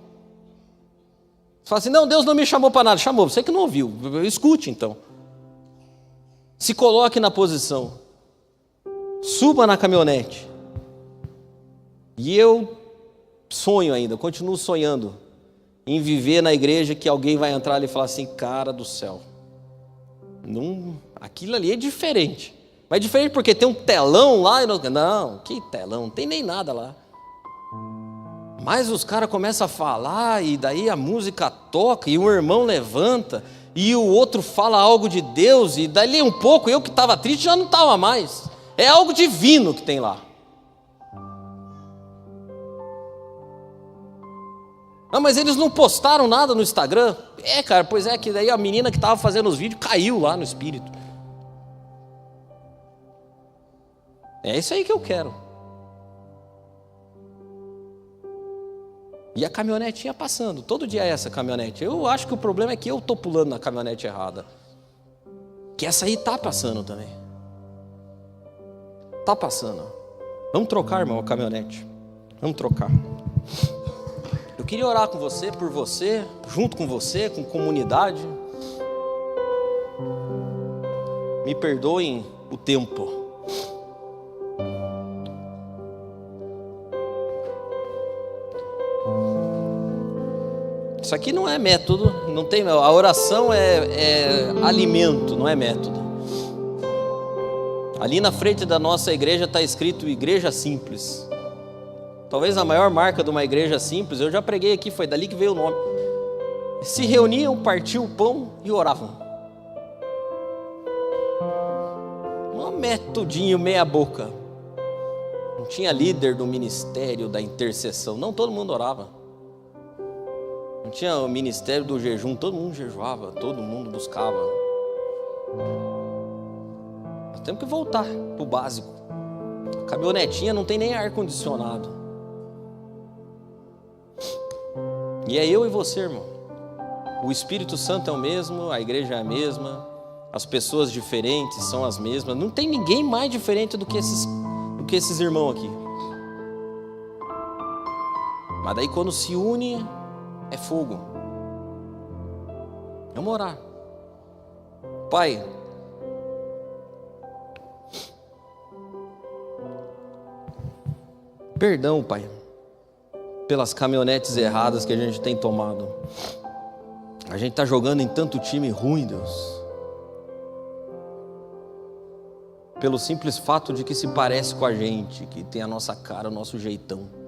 Você fala assim, não, Deus não me chamou para nada. Chamou, você que não ouviu. Escute então. Se coloque na posição. Suba na caminhonete. E eu sonho ainda, continuo sonhando em viver na igreja que alguém vai entrar ali e falar assim, cara do céu, não, aquilo ali é diferente. Mas é diferente porque tem um telão lá. Não, que telão, não tem nem nada lá. Mas os caras começam a falar e daí a música toca e um irmão levanta e o outro fala algo de Deus e dali um pouco eu que estava triste já não estava mais. É algo divino que tem lá. Não, mas eles não postaram nada no Instagram. É, cara, pois é, que daí a menina que estava fazendo os vídeos caiu lá no espírito. É isso aí que eu quero. E a caminhonetinha passando, todo dia é essa caminhonete. Eu acho que o problema é que eu estou pulando na caminhonete errada. Que essa aí está passando também. Está passando. Vamos trocar, irmão, a caminhonete. Vamos trocar. Eu queria orar com você, por você, junto com você, com comunidade. Me perdoem o tempo. Isso aqui não é método, não tem, a oração é alimento, não é método. Ali na frente da nossa igreja está escrito igreja simples. Talvez a maior marca de uma igreja simples, eu já preguei aqui, foi dali que veio o nome. Se reuniam, partiam o pão e oravam. Um metodinho meia boca. Não tinha líder do ministério da intercessão, não, todo mundo orava. Não tinha o ministério do jejum, todo mundo jejuava, todo mundo buscava. Nós temos que voltar para o básico. A caminhonetinha não tem nem ar-condicionado. E é eu e você, irmão. O Espírito Santo é o mesmo, a igreja é a mesma, as pessoas diferentes são as mesmas. Não tem ninguém mais diferente do que esses irmãos aqui. Mas daí quando se une, é fogo. Vamos orar. Pai, perdão, Pai, pelas caminhonetes erradas que a gente tem tomado. A gente está jogando em tanto time ruim, Deus. Pelo simples fato de que se parece com a gente, que tem a nossa cara, o nosso jeitão.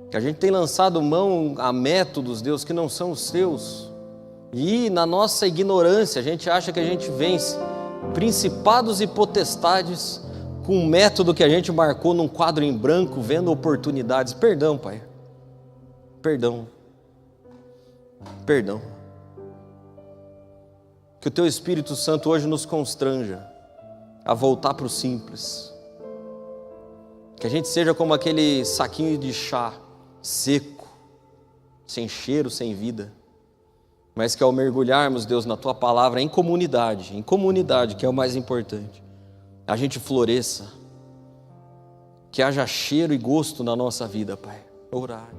Que a gente tem lançado mão a métodos, Deus, que não são os seus. E na nossa ignorância, a gente acha que a gente vence principados e potestades com um método que a gente marcou num quadro em branco, vendo oportunidades. Perdão, Pai. Perdão. Perdão. Que o Teu Espírito Santo hoje nos constranja a voltar para o simples. Que a gente seja como aquele saquinho de chá, seco, sem cheiro, sem vida. Mas que ao mergulharmos, Deus, na Tua palavra, em comunidade, que é o mais importante, a gente floresça, que haja cheiro e gosto na nossa vida, Pai. Orar,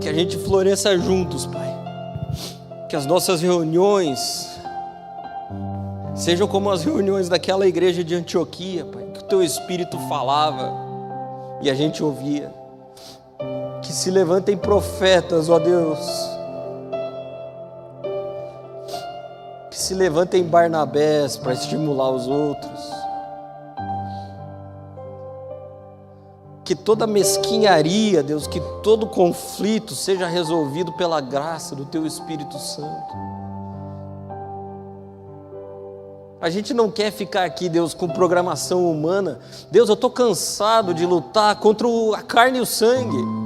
que a gente floresça juntos, Pai. Que as nossas reuniões sejam como as reuniões daquela igreja de Antioquia, Pai, que o Teu Espírito falava e a gente ouvia. Que se levantem profetas, ó Deus, se levantem Barnabés para estimular os outros. Que toda mesquinharia, Deus, que todo conflito seja resolvido pela graça do Teu Espírito Santo. A gente não quer ficar aqui, Deus, com programação humana. Deus, eu estou cansado de lutar contra a carne e o sangue.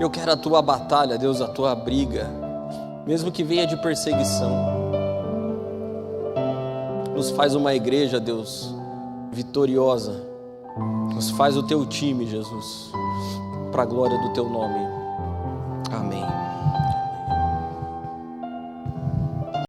Eu quero a Tua batalha, Deus, a Tua briga, mesmo que venha de perseguição. Nos faz uma igreja, Deus, vitoriosa. Nos faz o Teu time, Jesus, para a glória do Teu nome. Amém.